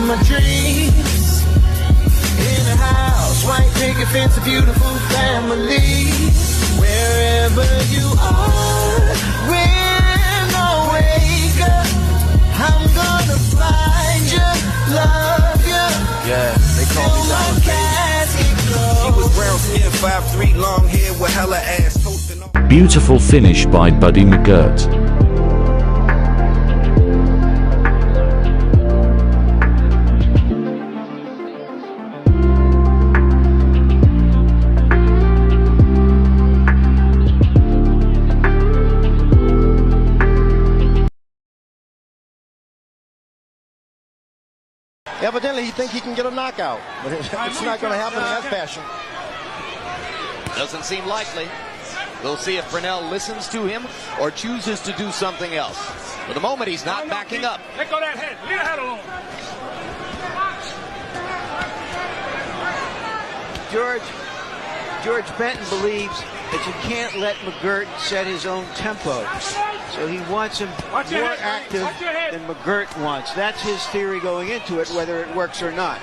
my dreams. In a house, white picket fence, a beautiful family. Wherever you are, when I wake up, I'm gonna find you, love you. Yeah, they call me Dallas Baby. She was brown skin, 5'3", long hair with hella ass. Toasting on. Beautiful finish by Buddy Mcgirt. Evidently, he thinks he can get a knockout, but it's not going to happen in that fashion. Doesn't seem likely. We'll see if Purnell listens to him or chooses to do something else. For the moment, he's not backing up. Let go that head. Leave the head alone. George Benton believes that you can't let Mcgirt set his own tempo. So he wants him more active than Mcgirt wants. That's his theory going into it, whether it works or not.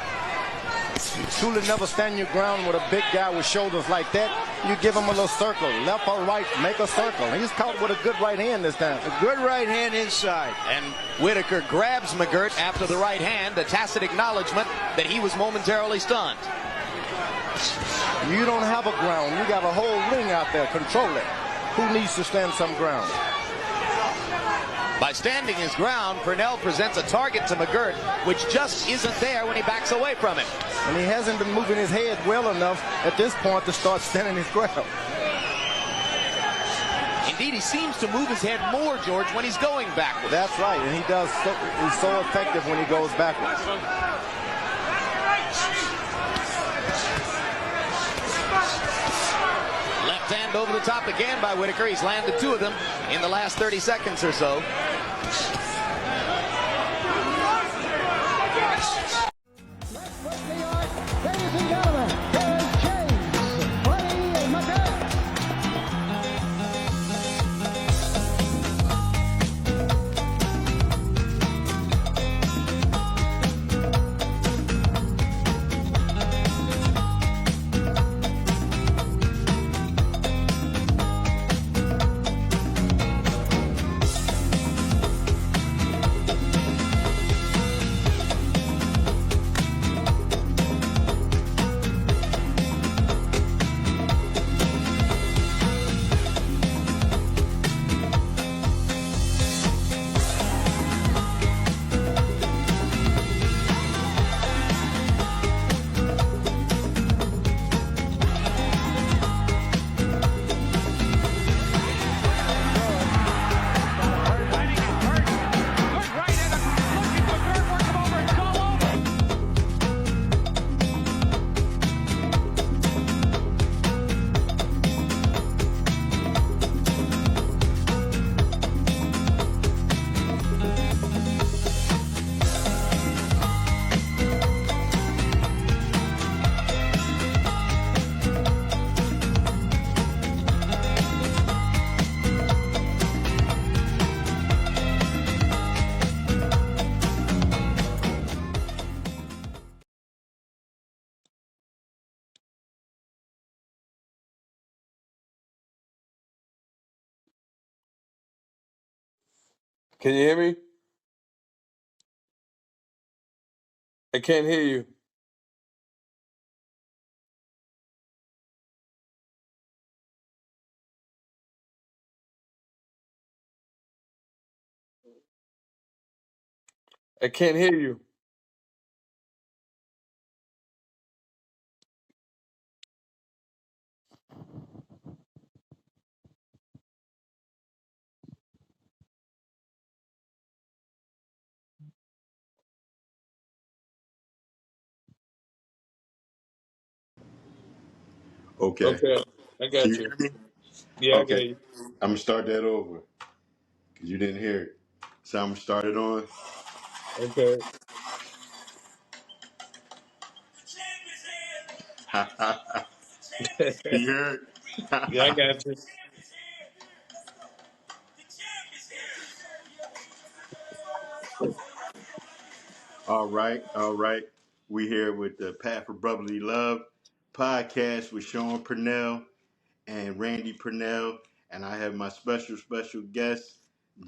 You truly never stand your ground with a big guy with shoulders like that. You give him a little circle, left or right, make a circle. He's caught with a good right hand this time. A good right hand inside. And Whitaker grabs Mcgirt after the right hand, a tacit acknowledgement that he was momentarily stunned. You don't have a ground. You got a whole ring out there. Control it. Who needs to stand some ground? By standing his ground, Purnell presents a target to Mcgirt, which just isn't there when he backs away from him. And he hasn't been moving his head well enough at this point to start standing his ground. Indeed, he seems to move his head more, George, when he's going backwards. That's right, and he does. He's so effective when he goes backwards. Left hand over the top again by Whitaker. He's landed two of them in the last 30 seconds or so. Ladies and gentlemen, here's James Buddy Mcgirt. Can you hear me? I can't hear you. I can't hear you. Okay. Okay, I Can got you you. hear me? Yeah, I got Okay. you. I'm gonna start that over because you didn't hear it. So I'm gonna start it on. Okay. You hear it? Yeah, I got you. All right, all right. We here with the Path for Brotherly Love podcast with Sean Purnell and Randy Purnell, and I have my special guest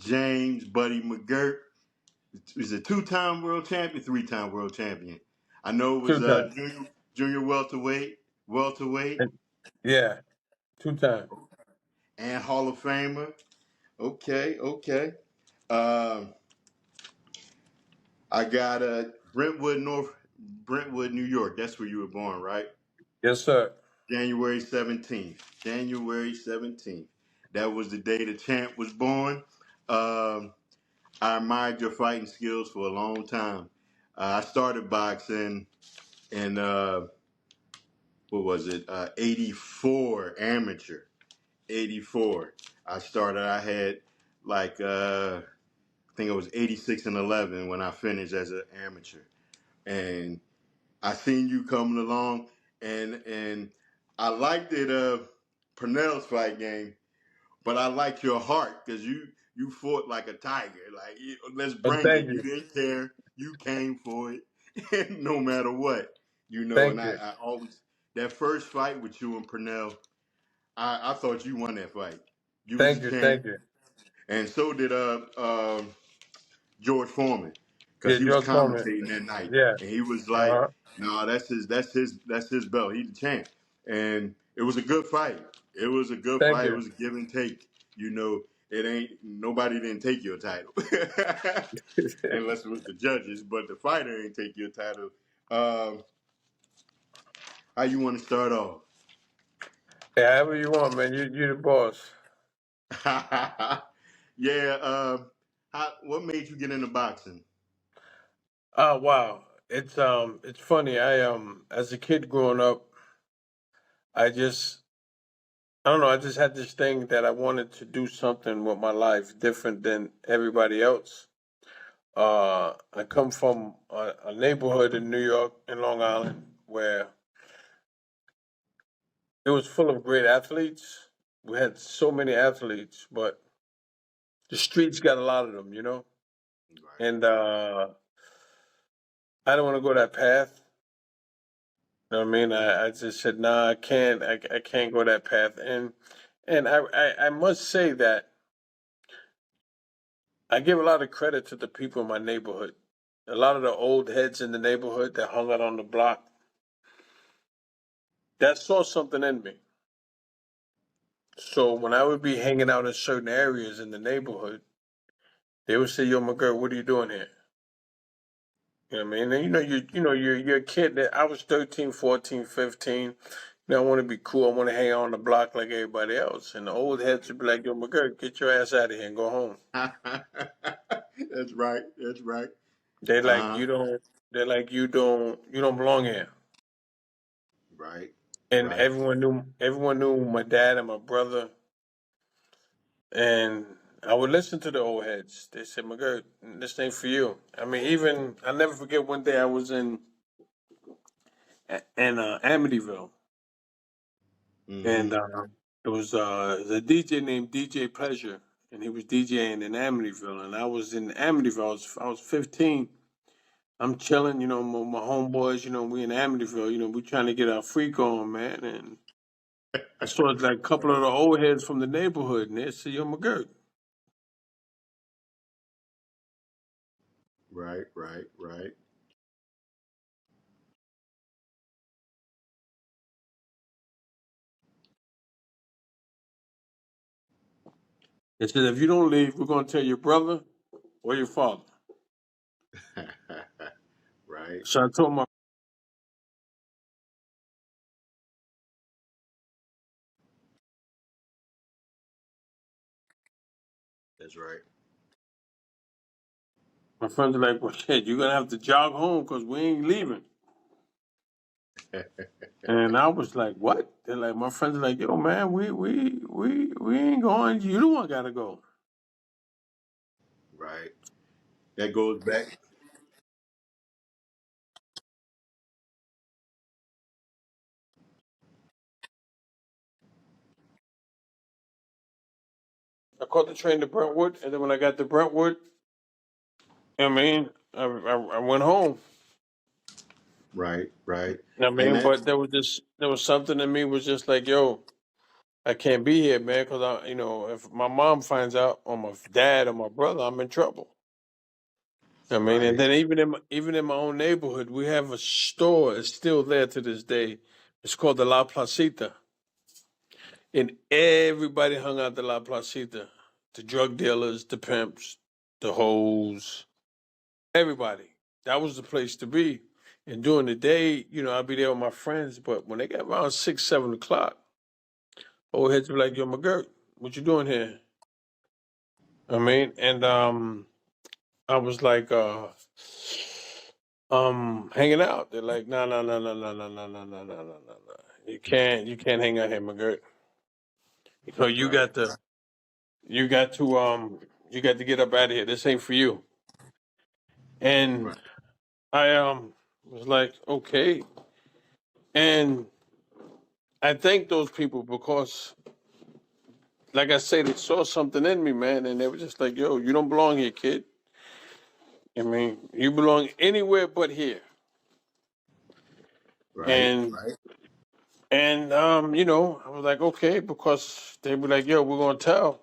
James Buddy McGirt. He's a two-time world champion, three-time world champion. I know it was 2 times. junior welterweight, Yeah, 2 times. and Hall of Famer. Okay, okay. Um, I got Brentwood, New York. That's where you were born, right? Yes, sir. January 17th. January 17th. That was the day the champ was born. Um, I admired your fighting skills for a long time. I started boxing in, what was it, 84 amateur. 84. I had like, I think it was 86 and 11 when I finished as an amateur. And I seen you coming along, and I liked it. Purnell's fight game, but I liked your heart because you fought like a tiger. Like let's bring Thank it. You you. didn't care. You came for it, no matter what. And Thank you. I always that first fight with you and Purnell. I thought you won that fight. You was Thank the you. champ, Thank you. and so did George Foreman, because Yeah, he was George Foreman. commentating that night, Yeah. and he was like, Uh-huh. "No, that's his belt. He's the champ." And it was a good fight. It was a good Thank fight. It you. was a give and take. It ain't nobody didn't take your title, unless it was the judges. But the fighter ain't take your title. Um, how you want to start off? Yeah, however you want, man. You the boss. Yeah. What made you get into boxing? Oh wow. It's funny. I as a kid growing up, I just I don't know, I just had this thing that I wanted to do something with my life different than everybody else. I come from a neighborhood in New York, in Long Island, where it was full of great athletes. We had so many athletes, but the streets got a lot of them, you know? Right. And I don't want to go that path. You know what I mean? I just said, nah, I can't. I can't go that path. And I must say that I give a lot of credit to the people in my neighborhood. A lot of the old heads in the neighborhood that hung out on the block that saw something in me. So when I would be hanging out in certain areas in the neighborhood, they would say, "Yo, Mcgirt, what are you doing here?" You know what I mean? And you're a kid. That I was 13, 14, 15. I want to be cool. I want to hang out on the block like everybody else. And the old heads would be like, "Yo, Mcgirt, get your ass out of here and go home." That's right. That's right. They like Uh huh. you don't. They're like you don't belong here. Right. And Right. everyone knew my dad and my brother. And I would listen to the old heads. They said, "Mcgirt, this ain't for you." I mean, even I never forget one day I was in Amityville, and Mm-hmm. it was a DJ named DJ Pleasure, and he was DJing in Amityville, and I was in Amityville. I was 15. I'm chilling, my homeboys, we in Amityville, we trying to get our freak on, man, and I saw like a couple of the old heads from the neighborhood, and they said, "Yo, McGirt." Right. Right. Right. They said, "If you don't leave, we're gonna tell your brother or your father." Right. So I told That's right. my friends are like, "Well, shit, you're gonna have to jog home because we ain't leaving." And I was like, "What?" They're like, my friends are like, "Yo, man, we ain't going. You the one gotta go." Right. That goes back. I caught the train to Brentwood, and then when I got to Brentwood, I mean, I went home. Right, right. I And mean, that but there was something in me was just like, yo, I can't be here, man, because if my mom finds out, or my dad, or my brother, I'm in trouble. I mean, and right. then even in my own neighborhood, we have a store. It's still there to this day. It's called the La Placita, and everybody hung out the La Placita. The drug dealers, the pimps, the hoes, everybody. That was the place to be. And during the day, I'd be there with my friends. But when they got around 6, 7 o'clock, old heads be like, "Yo, Mcgirt, what you doing here?" I mean, and I was like, hanging out. They're like, no, no, no, no, no, no, no, no, no, no, no, no, no. You can't hang out here, Mcgirt. You Right, got you got to, you got to get up out of here. This ain't for you. And right, I, was like, okay. And I thank those people because, like I say, they saw something in me, man, and they were just like, yo, you don't belong here, kid. I mean, you belong anywhere but here. right, And right. I was like, okay, because they were like, yo, we're gonna tell.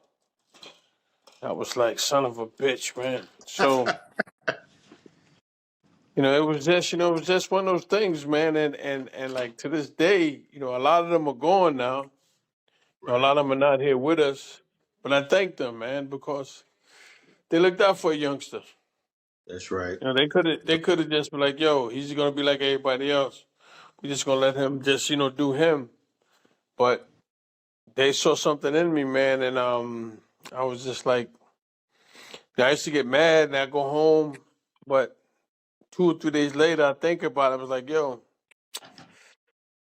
I was like, son of a bitch, man. So, it was just one of those things, man. And like to this day, a lot of them are gone now. A Right. lot of them are not here with us. But I thank them, man, because they looked out for a youngster. That's right. They could have just been like, yo, he's gonna be like everybody else. We're just gonna let him just, do him. But they saw something in me, man, and I was just like, I used to get mad and I go home, but 2 or 3 days later, I think about it. I was like, yo,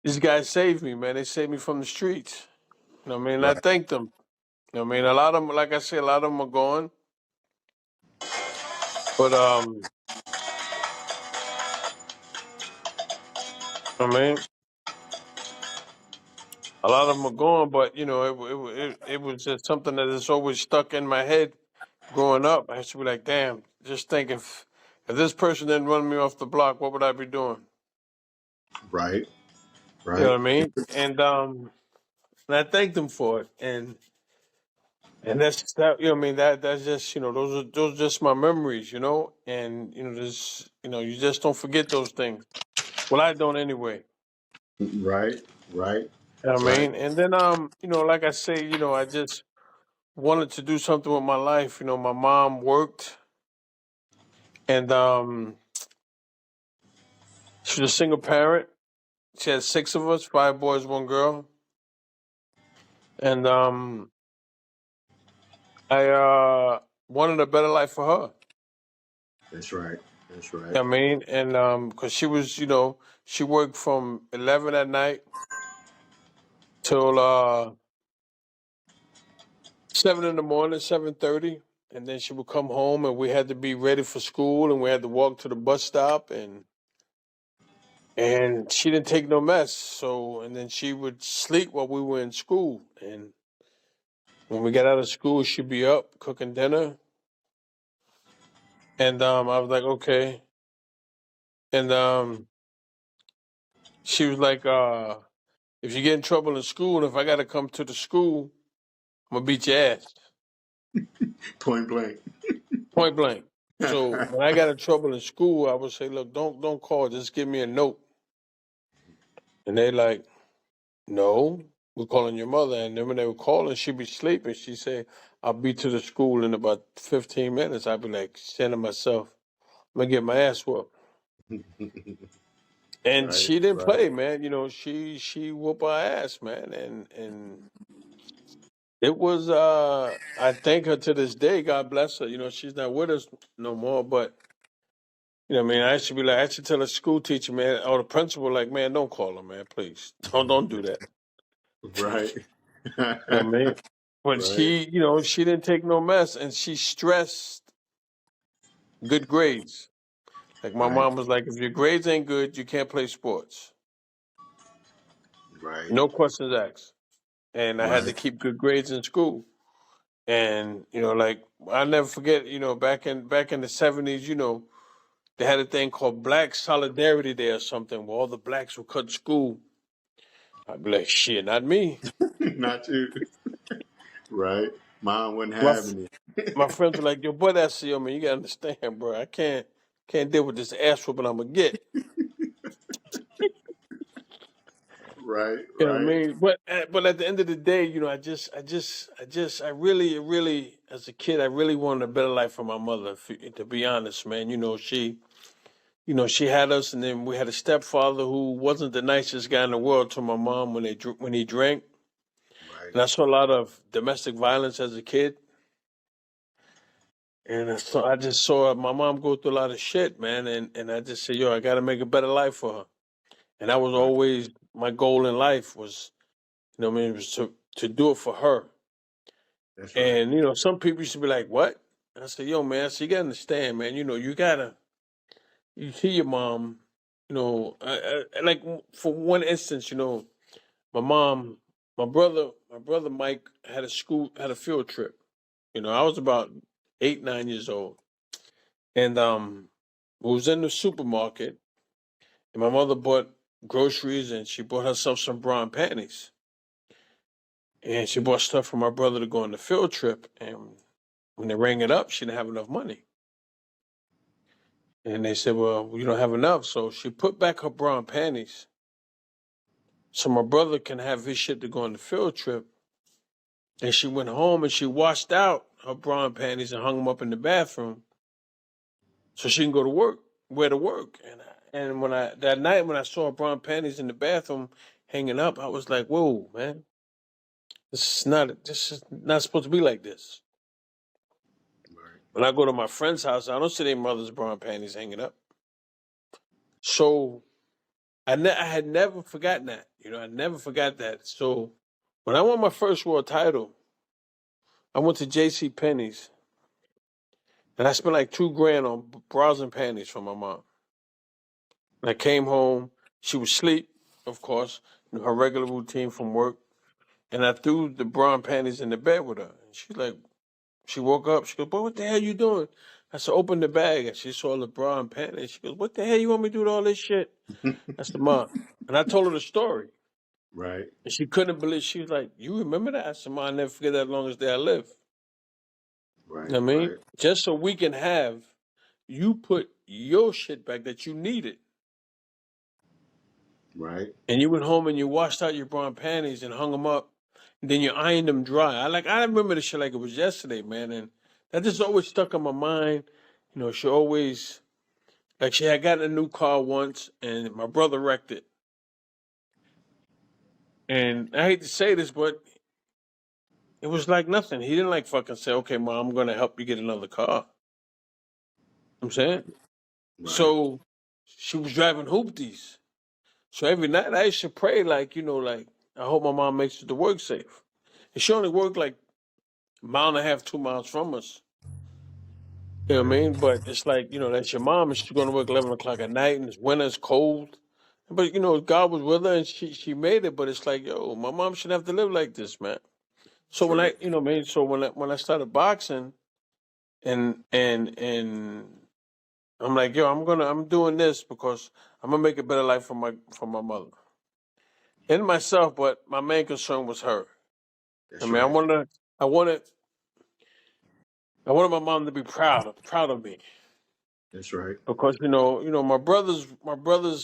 these guys saved me, man. They saved me from the streets. You know what I mean? I Right. thank them. You know what I mean? A lot of them, like I said, a lot of them are gone, but I mean, a lot of them are gone, but it was just something that is always stuck in my head growing up. I used to be like, damn, just think if this person didn't run me off the block, what would I be doing? Right. You know Right. what I mean? And I thank them for it. And that's that. You know, what I mean, that's just those are just my memories. And this you just don't forget those things. Well, I don't anyway. Right. Right. You know what I Right. mean, and then like I say, I just wanted to do something with my life. My mom worked, and she was a single parent. She had 6 of us, 5 boys, 1 girl, and I wanted a better life for her. That's right. That's right. I mean, and because she was, she worked from 11 at night till 7 in the morning, 7:30, and then she would come home, and we had to be ready for school, and we had to walk to the bus stop, and she didn't take no mess. So, and then she would sleep while we were in school, and when we got out of school, she'd be up cooking dinner, and I was like, okay, and she was like, if you get in trouble in school, and if I got to come to the school, I'm gonna beat your ass. Point blank. Point blank. So when I got in trouble in school, I would say, "Look, don't call. Just give me a note." And they like, "No, we're calling your mother." And then when they were calling, she'd be sleeping. She'd say, "I'll be to the school in about 15 minutes." I'd be like, sending myself, "I'm gonna get my ass whooped." And Right. she didn't Right. play, man. She whooped our ass, man. And it was I thank her to this day. God bless her. She's not with us no more, but. I mean, I should tell the school teacher, man, or the principal, like, man, don't call her, man, please. Don't do that. Right. You know what I mean? But Right. she didn't take no mess, and she stressed good grades. Like my Right. mom was like, if your grades ain't good, you can't play sports. Right. No questions asked. And I had to Right. keep good grades in school. And like I never forget, back in the '70s, they had a thing called Black Solidarity Day or something, where all the blacks would cut school. I'd be like, shit, not me. Not you. Right. Mom wasn't My having my it. friends were like, yo, boy, that's yo, man, you gotta understand, bro. I can't deal with this ass whooping I'm gonna get. Right, You know what I right. mean? But at the end of the day, I really, as a kid, I really wanted a better life for my mother. To be honest, man, she had us, and then we had a stepfather who wasn't the nicest guy in the world to my mom when he drank, Right. and I saw a lot of domestic violence as a kid, and so I just saw my mom go through a lot of shit, man, and I just said, yo, I got to make a better life for her, and that was Right. always my goal in life was, what I mean, was to do it for her. That's right. And some people used to be like, "What?" I said, "Yo, man, so you gotta understand, man. You see your mom. Like for one instance, my mom, my brother Mike had a field trip. I was about 8, 9 years old, and we was in the supermarket, and my mother bought groceries, and she bought herself some bra and panties, and she bought stuff for my brother to go on the field trip, and when they rang it up, she didn't have enough money. And they said, well, you don't have enough. So she put back her bra and panties so my brother can have his shit to go on the field trip. And she went home and she washed out her bra and panties and hung them up in the bathroom so she can go to work, wear to work. And that night when I saw her bra and panties in the bathroom hanging up, I was like, whoa, man, this is not supposed to be like this. Right. When I go to my friend's house, I don't see their mother's bra and panties hanging up. So I had never forgotten that. I never forgot that. So when I won my first world title, I went to J.C. Penney's and I spent like 2 grand on bras and panties for my mom. And I came home, she was asleep, of course, her regular routine from work, and I threw the bra and panties in the bed with her. And she woke up. She goes, "Boy, what the hell you doing?" I said, "Open the bag," and she saw the bra and panties. She goes, "What the hell you want me to do with all this shit?" I said, "Mom," and I told her the story. Right. And she couldn't believe. She was like, "You remember that?" I said, "Ma, I never forget that as long as day I live." You Right. know what I mean? Right. Just so we can have you put your shit back that you needed. Right. And you went home and you washed out your bra and panties and hung them up. And then you ironed them dry. I remember the shit like it was yesterday, man. And that just always stuck in my mind. She always, like she had gotten a new car once and my brother wrecked it. And I hate to say this, but it was like nothing. He didn't like fucking say, okay, mom, I'm going to help you get another car. I'm saying? Right. So she was driving hoopties. So every night I used to pray, like, I hope my mom makes it to work safe. And she only worked like a mile and a half, 2 miles from us. You know what I Right. mean? But it's like, that's your mom and she's going to work 11 o'clock at night and it's winter, it's cold. But, God was with her and she made it. But it's like, yo, my mom shouldn't have to live like this, man. So That's when right. so when I started boxing and I'm like, yo, I'm doing this because I'm gonna make a better life for my mother and myself. But my main concern was her. I That's mean, right. I wanted, I wanted my mom to be proud of me That's right. because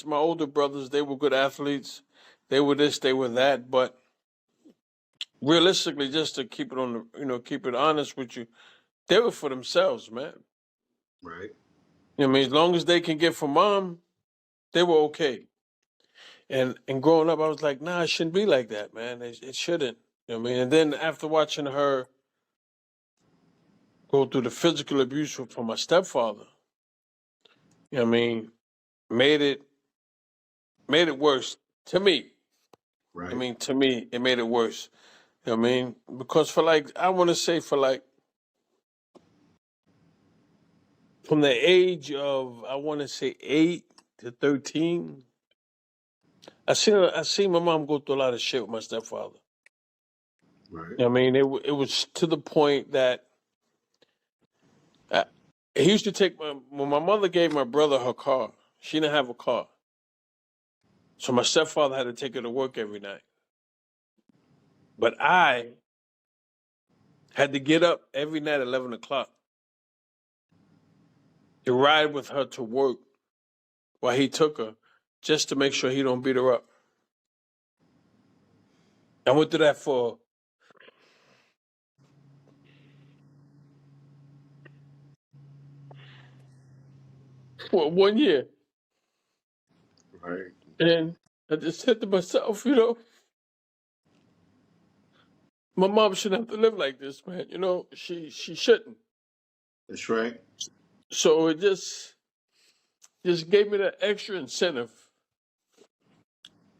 my older brothers, they were good athletes. They were this, they were that. But realistically, just to keep it keep it honest with you, they were for themselves, man. Right. I mean, as long as they can get from mom, they were okay. And growing up, I was like, nah, it shouldn't be like that, man. It shouldn't. You know what I mean? And then after watching her go through the physical abuse from my stepfather, you know what I mean, made it made it worse to me. I Right. mean, to me, it made it worse. You know what I mean? Because for like, I want to say for like, from the age of, I want to say 8 to 13, I seen my mom go through a lot of shit with my stepfather. Right. I mean, it was to the point that I, he used to take when my mother gave my brother her car. She didn't have a car, so my stepfather had to take her to work every night. But I had to get up every night at 11 o'clock to ride with her to work while he took her, just to make sure he don't beat her up. I went through that for 1 year, Right. and I just said to myself, my mom shouldn't have to live like this, man. She shouldn't. That's right. So it just gave me that extra incentive.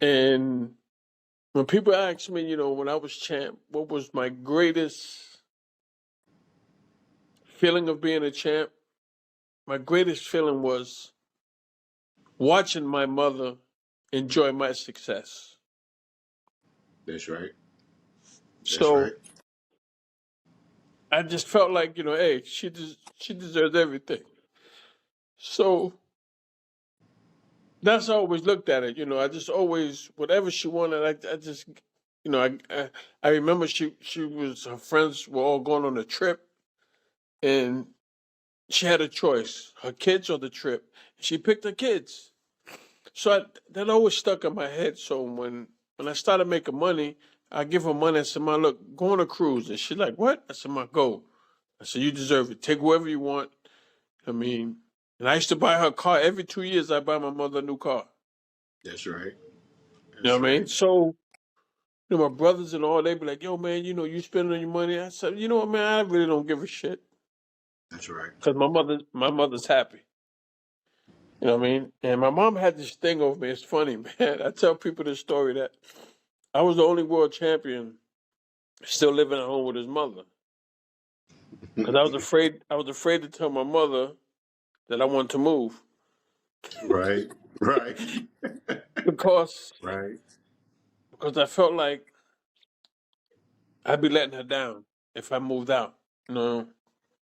And when people ask me, when I was champ, what was my greatest feeling of being a champ? My greatest feeling was watching my mother enjoy my success. That's right. That's right. So I just felt like, hey, she deserves everything. So that's how I always looked at it. I just always, whatever she wanted, I just, I remember her friends were all going on a trip, and she had a choice, her kids or the trip. She picked her kids. So that always stuck in my head. So when I started making money, I give her money. I said, "Ma, look, go on a cruise." And she's like, "What?" I said, "Ma, go." I said, "You deserve it. Take whoever you want." I mean, and I used to buy her a car every 2 years. I buy my mother a new car. That's right. You know That's what I mean? right. So, my brothers and all, they be like, "Yo, man, you spending your money." I said, "You know what, man? I really don't give a shit That's right. because my mother's happy." You know what I mean? And my mom had this thing over me. It's funny, man. I tell people this story that I was the only world champion still living at home with his mother because I was afraid. I was afraid to tell my mother that I wanted to move Right. Right. because Right. because I felt like I'd be letting her down if I moved out. You know,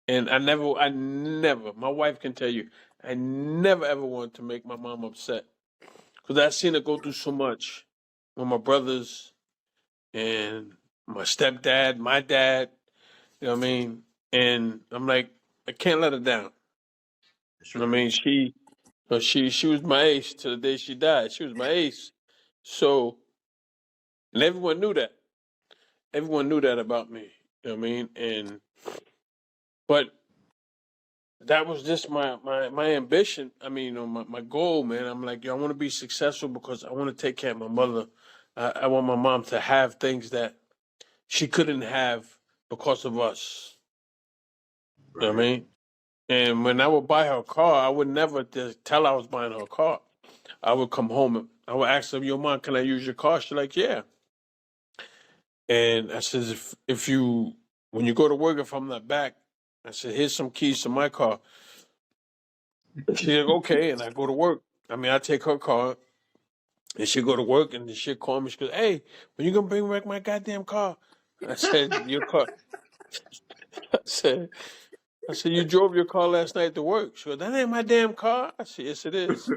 and I never. My wife can tell you, I never ever wanted to make my mom upset because I seen her go through so much with my brothers and my stepdad, my dad. You know what I mean? And I'm like, I can't let her down. That's You know what I right. mean? She was my ace till the day she died. She was my ace. So, and everyone knew that. Everyone knew that about me. You know what I mean? But that was just my ambition. I mean, my goal, man. I'm like, yo, I want to be successful because I want to take care of my mother. I want my mom to have things that she couldn't have because of us. You know what I Right. mean? And when I would buy her a car, I would never just tell her I was buying her a car. I would come home and I would ask her, "Yo, mom, can I use your car?" She's like, "Yeah." And I says, "If you when you go to work, if I'm not back," I said, "Here's some keys to my car." She's like, "Okay," and I go to work. I mean, I take her car and she go to work, and she call me. She goes, "Hey, when you gonna bring back my goddamn car?" I said, "Your car." I said, "You drove your car last night to work." She goes, "That ain't my damn car." I said, "Yes, it is."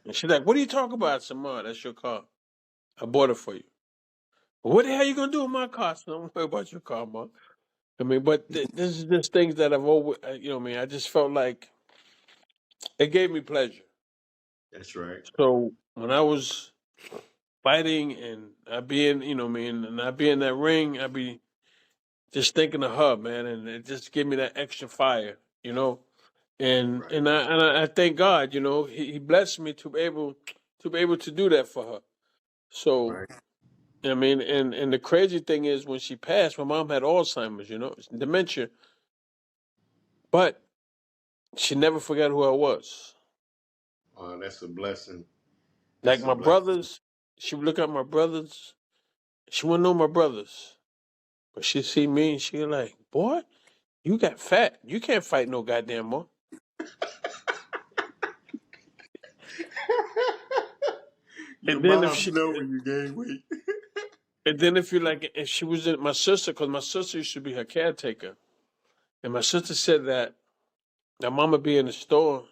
And she's like, "What are you talking about?" I said, "Ma, that's your car. I bought it for you." "What the hell you gonna do with my car?" I said, "Don't worry about your car, Ma." I mean, but this is just things that I've always, what I mean, I just felt like it gave me pleasure. That's right. So when I was fighting and I be in, what I mean, and I be in that ring, I be just thinking of her, man, and it just gave me that extra fire, you know. And Right. I thank God, he blessed me to be able to do that for her. So Right. I mean, and the crazy thing is when she passed, my mom had Alzheimer's, it's dementia, but she never forgot who I was. That's a blessing. Like That's a my blessing. brothers, she would look at my brothers. She wouldn't know my brothers, but she see me and she like, "Boy, you got fat. You can't fight no goddamn more." Your And then if moms she, know when you gain weight. And then if you like, if she was my sister, because my sister used to be her caretaker, and my sister said that mama be in the store,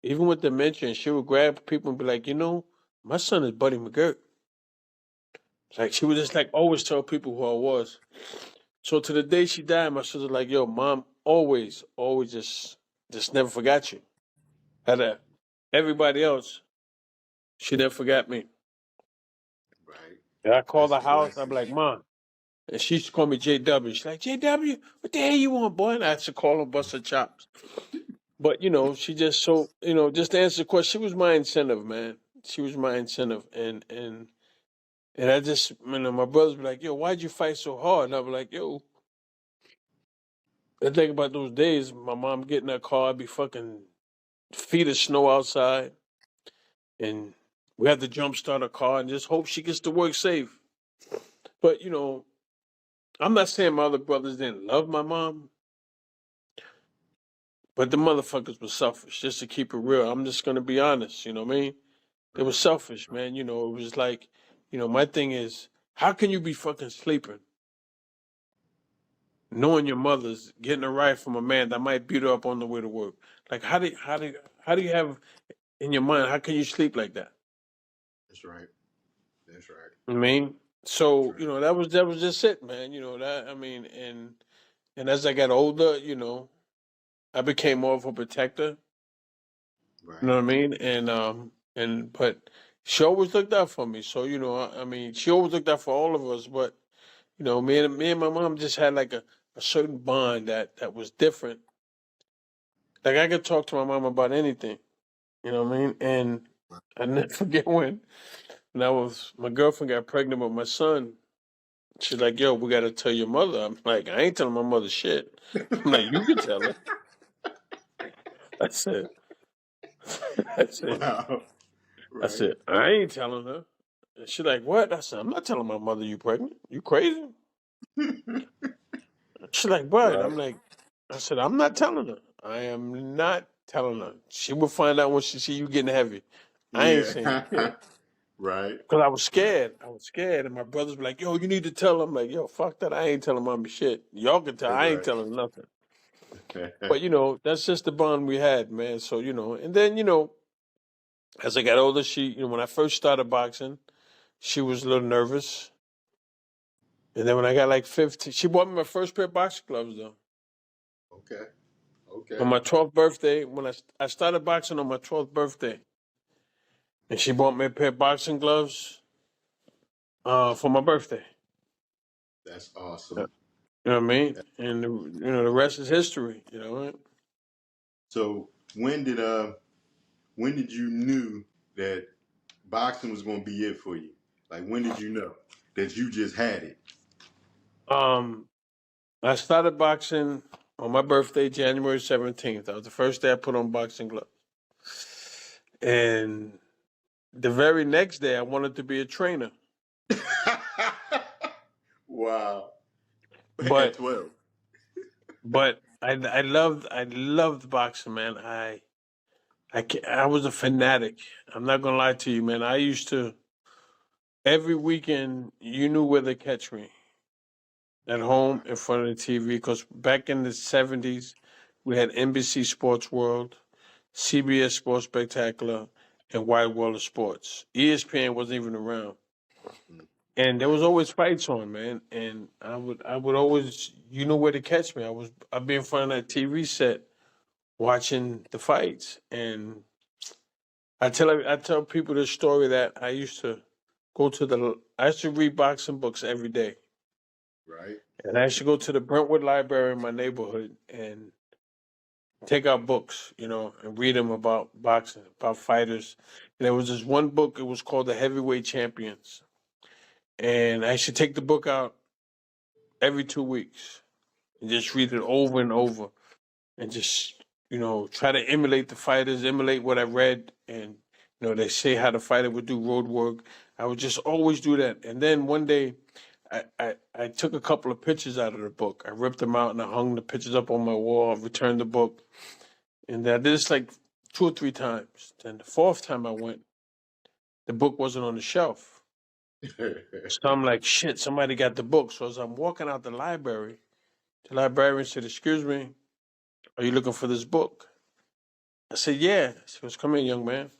even with dementia, and she would grab people and be like, my son is Buddy Mcgirt. Like she would just like always tell people who I was. So to the day she died, my sister like, yo, mom always just never forgot you. Had a everybody else, she never forgot me. Right. And I call That's the a house, I'm blessing. like, Mom. And she used to call me JW. She's like, JW, what the hell you want, boy? And I had to call her, bust her chops. But, she just just to answer the question, she was my incentive, man. She was my incentive. And I just, my brothers be like, yo, why'd you fight so hard? And I be like, yo, I think about those days, my mom getting in her car, I'd be fucking feet of snow outside. And we had to jump start her car and just hope she gets to work safe. But, I'm not saying my other brothers didn't love my mom, but the motherfuckers were selfish, just to keep it real. I'm just gonna be honest, you know what I mean? They were Right. selfish, man. It was like, my thing is, how can you be fucking sleeping, knowing your mother's getting a ride from a man that might beat her up on the way to work? Like how do you have in your mind, how can you sleep like that? That's right. That's right. I mean, That's so, right. that was just it, man. And as I got older, I became more of a protector. You know Right. what I mean? But she always looked out for me. So she always looked out for all of us. But me and my mom just had like a certain bond that was different. Like I could talk to my mom about anything. You know what I mean? And I never forget when I was my girlfriend got pregnant with my son. She's like, "Yo, we got to tell your mother." I'm like, "I ain't telling my mother shit." I'm like, "You can tell her." I said, "I said." Wow. I Right. said, I ain't telling her. And she like, what? I said, I'm not telling my mother you pregnant. You crazy? She like, what? Right. I'm like, I said, I'm not telling her. I am not telling her. She will find out when she see you getting heavy. I ain't saying Yeah. shit. Right. Because I was scared. I was scared. And my brothers be like, yo, you need to tell her. I'm like, yo, fuck that. I ain't telling mommy shit. Y'all can tell. That's I ain't right. telling her nothing. But, that's just the bond we had, man. So, and then, as I got older, when I first started boxing, she was a little nervous. And then when I got like 15, she bought me my first pair of boxing gloves though. Okay. On Okay. my 12th birthday, when I started boxing on my 12th birthday, and she bought me a pair of boxing gloves for my birthday. That's You awesome. know what I mean? That- And the rest is history. You know what? So when did you knew that boxing was going to be it for you? Like when did you know that you just had it? Um, I started boxing on my birthday, January 17th. That was the first day I put on boxing gloves. And the very next day, I wanted to be a trainer, Wow. At but 12. I loved boxing, man. I was a fanatic. I'm not gonna lie to you, man. I used to every weekend. You knew where to catch me at home Right. in front of the TV. Because back in the '70s, we had NBC Sports World, CBS Sports Spectacular, and Wide World of Sports. ESPN wasn't even around, and there Right. was always fights on, man. And I would always, you know where to catch me. I'd be in front of that TV set watching the fights, and I tell people this story that I used to read boxing books every day. Right. And I used to go to the Brentwood Library in my neighborhood and take out books, and read them about boxing, about fighters. And there was this one book, it was called The Heavyweight Champions. And I should take the book out every 2 weeks and just read it over and over and just try to emulate the fighters, emulate what I read, and they say how the fighter would do road work. I would just always do that, and then one day, I took a couple of pictures out of the book. I ripped them out and I hung the pictures up on my wall. I returned the book, and I did this like 2 or 3 times. Then the fourth time I went, the book wasn't on the shelf, So I'm like, shit, somebody got the book. So as I'm walking out the library, the librarian said, "Excuse me, are you looking for this book?" I said, "Yeah." She goes, "Come in, young man."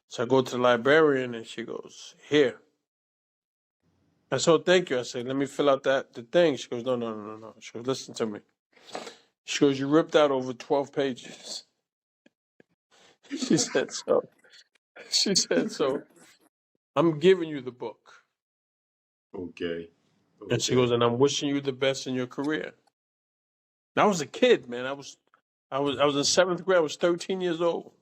So I go to the librarian and she goes, "Here." I said, "Oh, thank you." I said, "Let me fill out the thing." She goes, "No, no, no, no, no." She goes, "Listen to me." She goes, "You ripped out over 12 pages." She said, "So." She said, "So I'm giving you the book." Okay. And she Okay. goes, "And I'm wishing you the best in your career." And I was a kid, man. I was in seventh grade. I was 13 years old.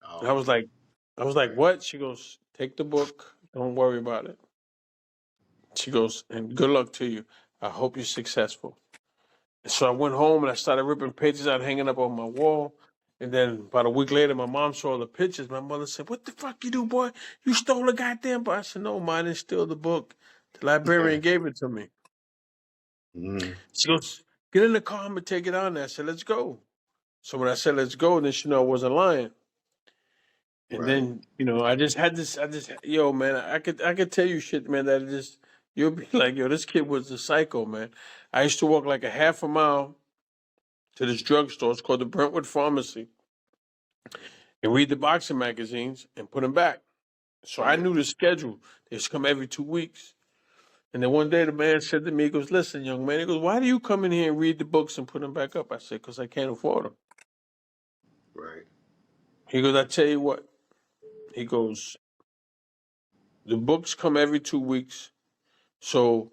And Oh I was man. like, "What?" She goes, "Take the book. Don't worry about it." She goes, "And good luck to you. I hope you're successful." And so I went home and I started ripping pages out, hanging up on my wall. And then about a week later, my mom saw the pictures. My mother said, "What the fuck you do, boy? You stole a goddamn book." I said, "No, ma, I didn't steal the book. The librarian gave it to me." Mhm. She goes, "Get in the car. I'm going to take it on there." I said, "Let's go." So when I said, "Let's go," then she knew I wasn't lying. And Right. then, I just had this, yo, man, I could tell you shit, man, that it just, you'll be like, yo, this kid was a psycho, man. I used to walk like a half a mile to this drugstore. It's called the Brentwood Pharmacy, and read the boxing magazines and put them back. So I Right. knew the schedule. They used to come every 2 weeks. And then one day the man said to me, he goes, "Listen, young man," he goes, "why do you come in here and read the books and put them back up?" I said, "Because I can't afford them." Right. He goes, "I tell you what." He goes, "The books come every 2 weeks. So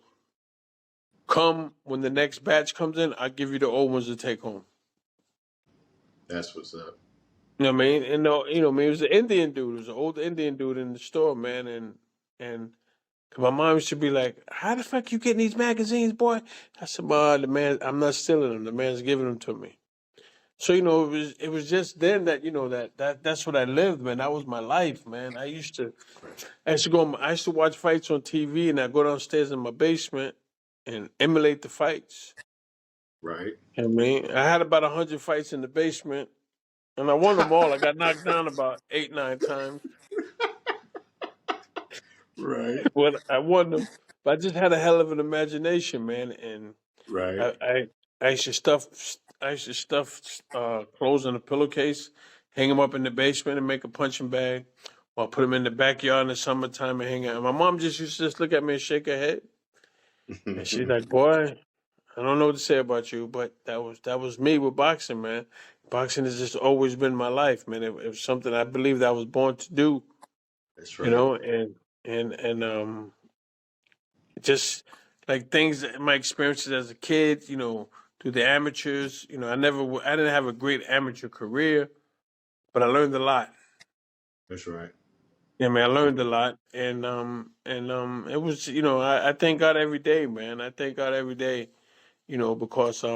come when the next batch comes in, I'll give you the old ones to take home." That's what's up. You know what I mean? And no, man, it was an Indian dude. It was an old Indian dude in the store, man. And 'cause my mom used to be like, "How the fuck you getting these magazines, boy?" I said, "Ma, the man, I'm not stealing them. The man's giving them to me." So it was just then that that's what I lived, man. That was my life, man. I used to watch fights on TV, and I go downstairs in my basement and emulate the fights. Right. I mean, I had about 100 fights in the basement, and I won them all. I got knocked down about 8, 9 times, Right. but I won them. But I just had a hell of an imagination, man. And Right. I, I, I used to stuff clothes in a pillowcase, hang them up in the basement, and make a punching bag, or put them in the backyard in the summertime and hang out. And my mom just used to just look at me and shake her head, and she's like, "Boy, I don't know what to say about you, but that was me with boxing, man. Boxing has just always been my life, man. It was something I believed I was born to do, That's you right. know, and just like my experiences as a kid, through the amateurs, I didn't have a great amateur career, but I learned a lot. That's right. Yeah, man, I learned a lot, and it was, I thank God every day, man. I thank God every day, because I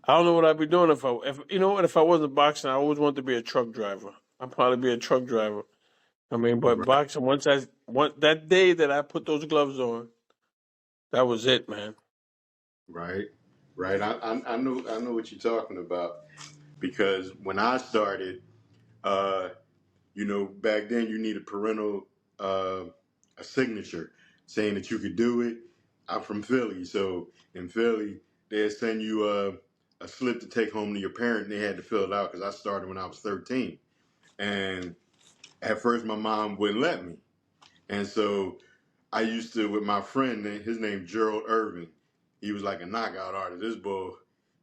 don't know what I'd be doing if I wasn't boxing. I always wanted to be a truck driver. I'd probably be a truck driver. I mean, but Right. boxing that day that I put those gloves on, that was it, man. Right. Right. I know what you're talking about because when I started, uh, back then you needed parental a signature saying that you could do it. I'm from Philly, so in Philly they'd send you a slip to take home to your parent, and they had to fill it out because I started when I was 13, and at first my mom wouldn't let me, and so I used to with my friend, his name Gerald Irvin. He was like a knockout artist. This bull,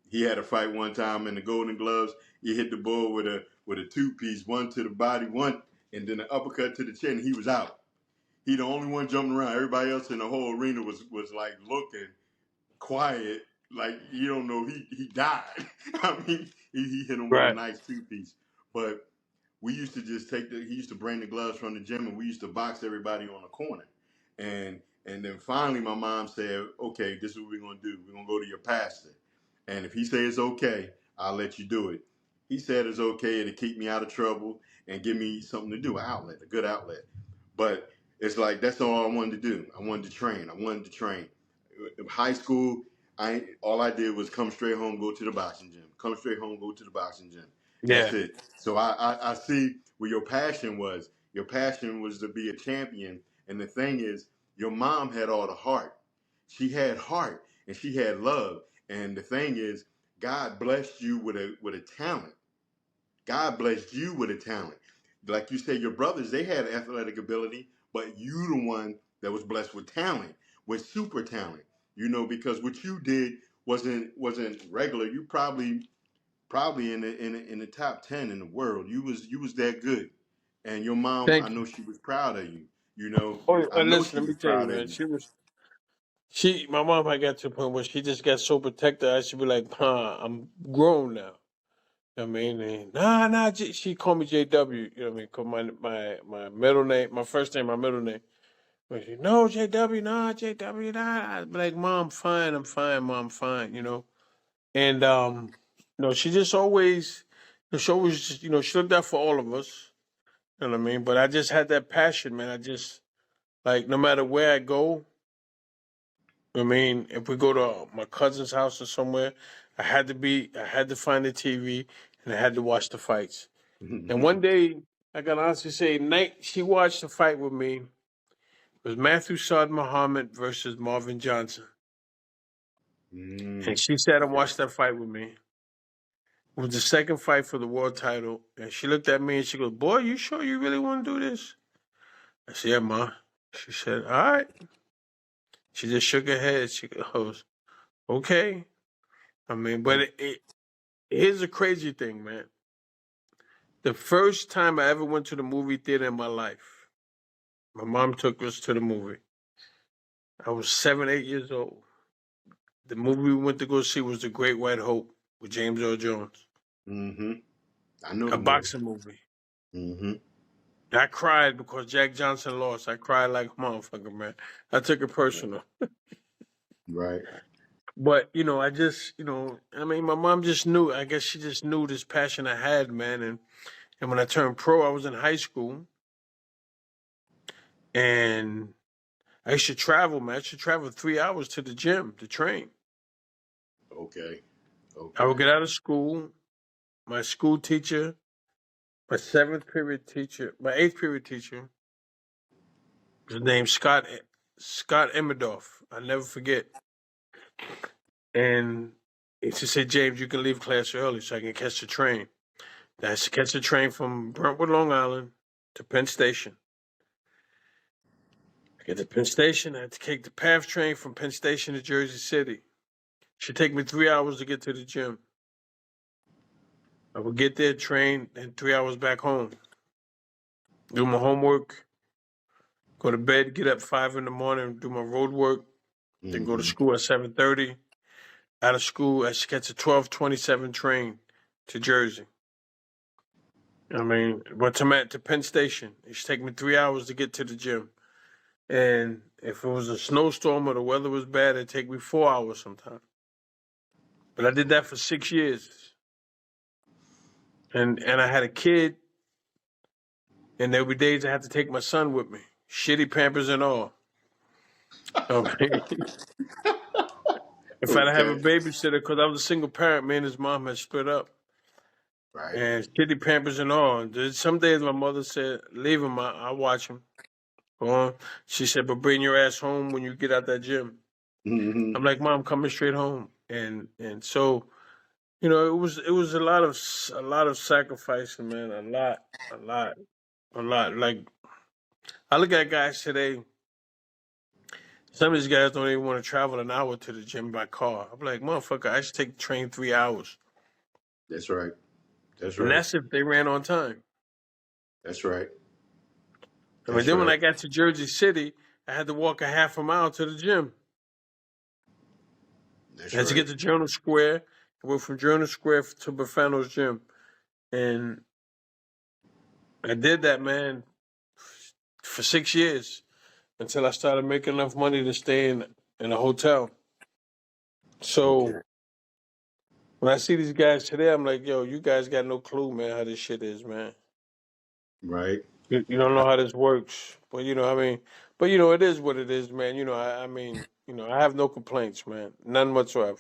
he had a fight one time in the Golden Gloves. He hit the bull with a two piece, one to the body, one, and then an uppercut to the chin. He was out. He the only one jumping around. Everybody else in the whole arena was like looking quiet, like you don't know he died. I mean, he hit him with a Right. nice two piece, but we used to just he used to bring the gloves from the gym and we used to box everybody on the corner. And then finally my mom said, okay, this is what we're gonna do. We're gonna go to your pastor. And if he says it's okay, I'll let you do it. He said it's okay to keep me out of trouble and give me something to do, an outlet, a good outlet. But it's like that's all I wanted to do. I wanted to train. I wanted to train. In high school, all I did was come straight home, go to the boxing gym. Come straight home, go to the boxing gym. That's Yeah. it. So I see where your passion was. Your passion was to be a champion, And the thing is, your mom had all the heart. She had heart and she had love. And the thing is, God blessed you with a talent. God blessed you with a talent. Like you said, your brothers, they had athletic ability, but you the one that was blessed with talent, with super talent. You know, because what you did wasn't regular. You probably in the top 10 in the world. You was that good. And your mom, I Thank you. know she was proud of you. You know, Oh, I know listen, she let me was tell you, proud of man. you. My mom, I got to a point where she just got so protective. I should be like, I'm grown now. You know what I mean, and, nah, she called me JW. You know what I mean? Cause my middle name, my first name, my middle name. But she, no, JW, nah, JW, nah. I'd be like, Mom, I'm fine, Mom, fine. You know, and she just always, she always, just, she looked out for all of us. You know what I mean? But I just had that passion, man. I just like no matter where I go. I mean, if we go to my cousin's house or somewhere, I had to find the TV and I had to watch the fights. And one day, I can honestly say, night she watched the fight with me. It was Matthew Saad Muhammad versus Marvin Johnson, and she sat and Okay. watched that fight with me. It was the second fight for the world title, and she looked at me and she goes, "Boy, you sure you really want to do this?" I said, "Yeah, Ma." She said, "All right." She just shook her head. She goes, "Okay." I mean, but here's the crazy thing, man. The first time I ever went to the movie theater in my life, my mom took us to the movie. I was 7, 8 years old. The movie we went to go see was The Great White Hope with James Earl Jones, Mm-hmm. I know a the movie. boxing movie. Mm-hmm. I cried because Jack Johnson lost. I cried like a motherfucker, man. I took it personal. Right. But, I just, I mean, my mom just knew. I guess she just knew this passion I had, man. And when I turned pro, I was in high school. And I used to travel, man. I used to travel 3 hours to the gym to train. Okay. I would Okay. get out of school. My school teacher, my seventh period teacher, my eighth period teacher, his name's Scott Emmerdorf. I'll never forget. And he used to say, James, you can leave class early so I can catch the train. I used to catch the train from Brentwood, Long Island to Penn Station. I get to Penn Station. I had to take the PATH train from Penn Station to Jersey City. It should take me 3 hours to get to the gym. I would get there, train, and 3 hours back home. Do my homework, go to bed, get up 5 in the morning, do my road work, then go to Mm-hmm. school at 7:30. Out of school, I should catch a 12:27 train to Jersey. I mean, but to Penn Station, it should take me 3 hours to get to the gym. And if it was a snowstorm or the weather was bad, it'd take me 4 hours sometimes. But I did that for 6 years. And I had a kid, and there would be days I had to take my son with me, shitty Pampers and all. Okay. If I'd have a Okay. babysitter, because I was a single parent, me and his mom had split up. Right. And shitty Pampers and all. There's some days my mother said, leave him, I'll watch him. Go on. She said, but bring your ass home when you get out that gym. Mm-hmm. I'm like, Mom, coming straight home. And so, it was a lot of sacrificing, man. A lot. Like I look at guys today, some of these guys don't even want to travel an hour to the gym by car. I'm like, motherfucker, I should take the train 3 hours. That's right. That's And right. that's if they ran on time. That's right. I mean, That's then when right. I got to Jersey City, I had to walk a half a mile to the gym. I That's had to right. get to Journal Square. I went from Journal Square to Bafano's gym. And I did that, man, for 6 years until I started making enough money to stay in a hotel. Okay. So when I see these guys today, I'm like, yo, you guys got no clue, man, how this shit is, man. Right. You don't know how this works. But, I mean, it is what it is, man. I mean, I have no complaints, man. None whatsoever.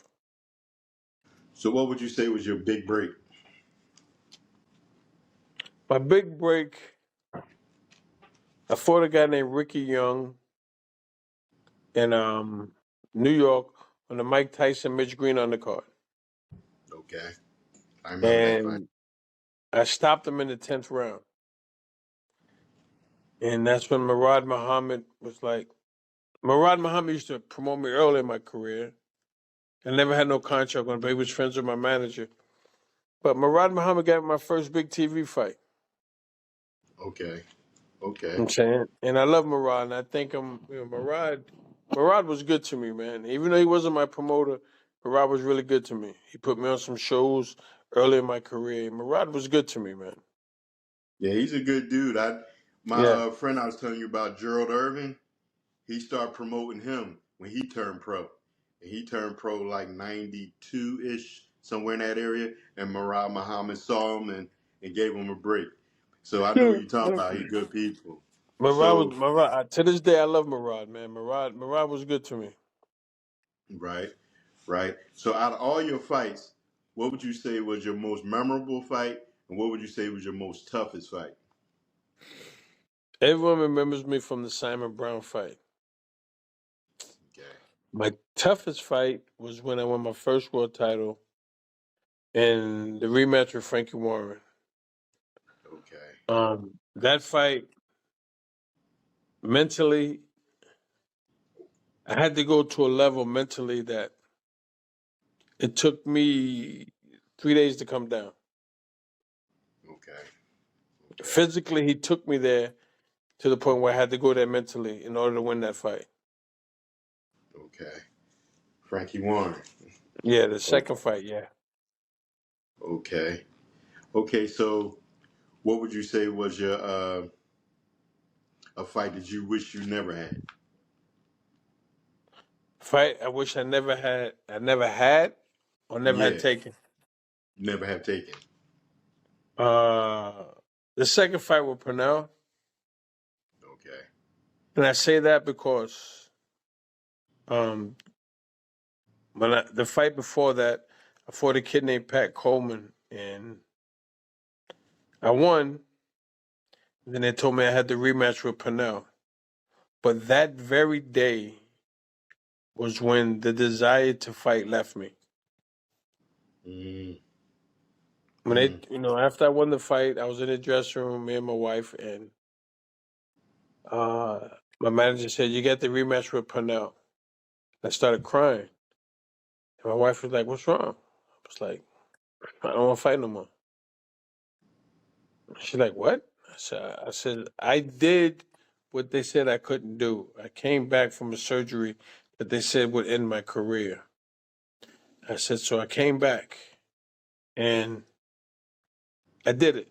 So, what would you say was your big break? My big break I fought a guy named Ricky Young in New York on the Mike Tyson Mitch Green undercard. Okay. I remember that fight. And I stopped him in the 10th round. And that's when Murad Muhammad was like, Murad Muhammad used to promote me early in my career. I never had no contract on, but he was friends with my manager. But Murad Muhammad got my first big TV fight. Okay. You Okay. know what I'm saying? And I love Murad, and I think Murad was good to me, man. Even though he wasn't my promoter, Murad was really good to me. He put me on some shows early in my career. Murad was good to me, man. Yeah, he's a good dude. My Yeah. friend I was telling you about, Gerald Irvin, he started promoting him when he turned pro. And he turned pro like 92-ish, somewhere in that area. And Murad Muhammad saw him and gave him a break. So I know what you're talking about. He good people. So, Murad. To this day, I love Murad, man. Murad was good to me. right, right. So out of all your fights, what would you say was your most memorable fight? And what would you say was your most toughest fight? Everyone remembers me from the Simon Brown fight. Okay. My toughest fight was when I won my first world title in the rematch with Frankie Warren. Okay. That fight, mentally, I had to go to a level mentally that it took me 3 days to come down. Okay. Physically, he took me there to the point where I had to go there mentally in order to win that fight. Okay. Frankie Warren. Yeah, the second Okay. fight, yeah. Okay. Okay. So, what would you say was your a fight that you wish you never had? Fight I wish I never had or never had Yeah, taken. never have taken. Uh, the second fight with Pernell, Okay. and I say that because um, the fight before that, I fought a kid named Pat Coleman, and I won. And then they told me I had the rematch with Pernell. But that very day was when the desire to fight left me. Mm. When Mm. after I won the fight, I was in the dressing room, me and my wife, and my manager said, "You get the rematch with Pernell." I started crying. And my wife was like, "What's wrong?" I was like, "I don't want to fight no more." She's like, "What?" I said, I did what they said I couldn't do. I came back from a surgery that they said would end my career. I said, so I came back and I did it.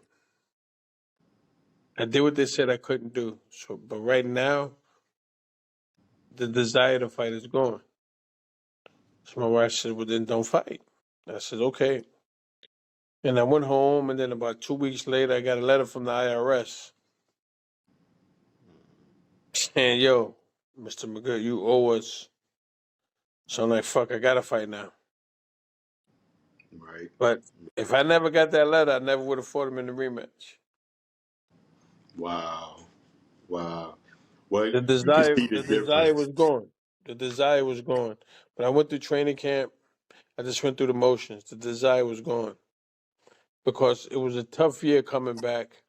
I did what they said I couldn't do. So, but right now, the desire to fight is gone. So my wife said, well, then don't fight. I said, okay. And I went home, and then about 2 weeks later, I got a letter from the IRS saying, yo, Mr. Mcgirt, you owe us. So I'm like, fuck, I got to fight now. Right. But if I never got that letter, I never would have fought him in the rematch. Wow. Wow. Well, The you can desire, see the the desire difference. was gone. The desire was gone. But I went through training camp. I just went through the motions. The desire was gone because it was a tough year coming back.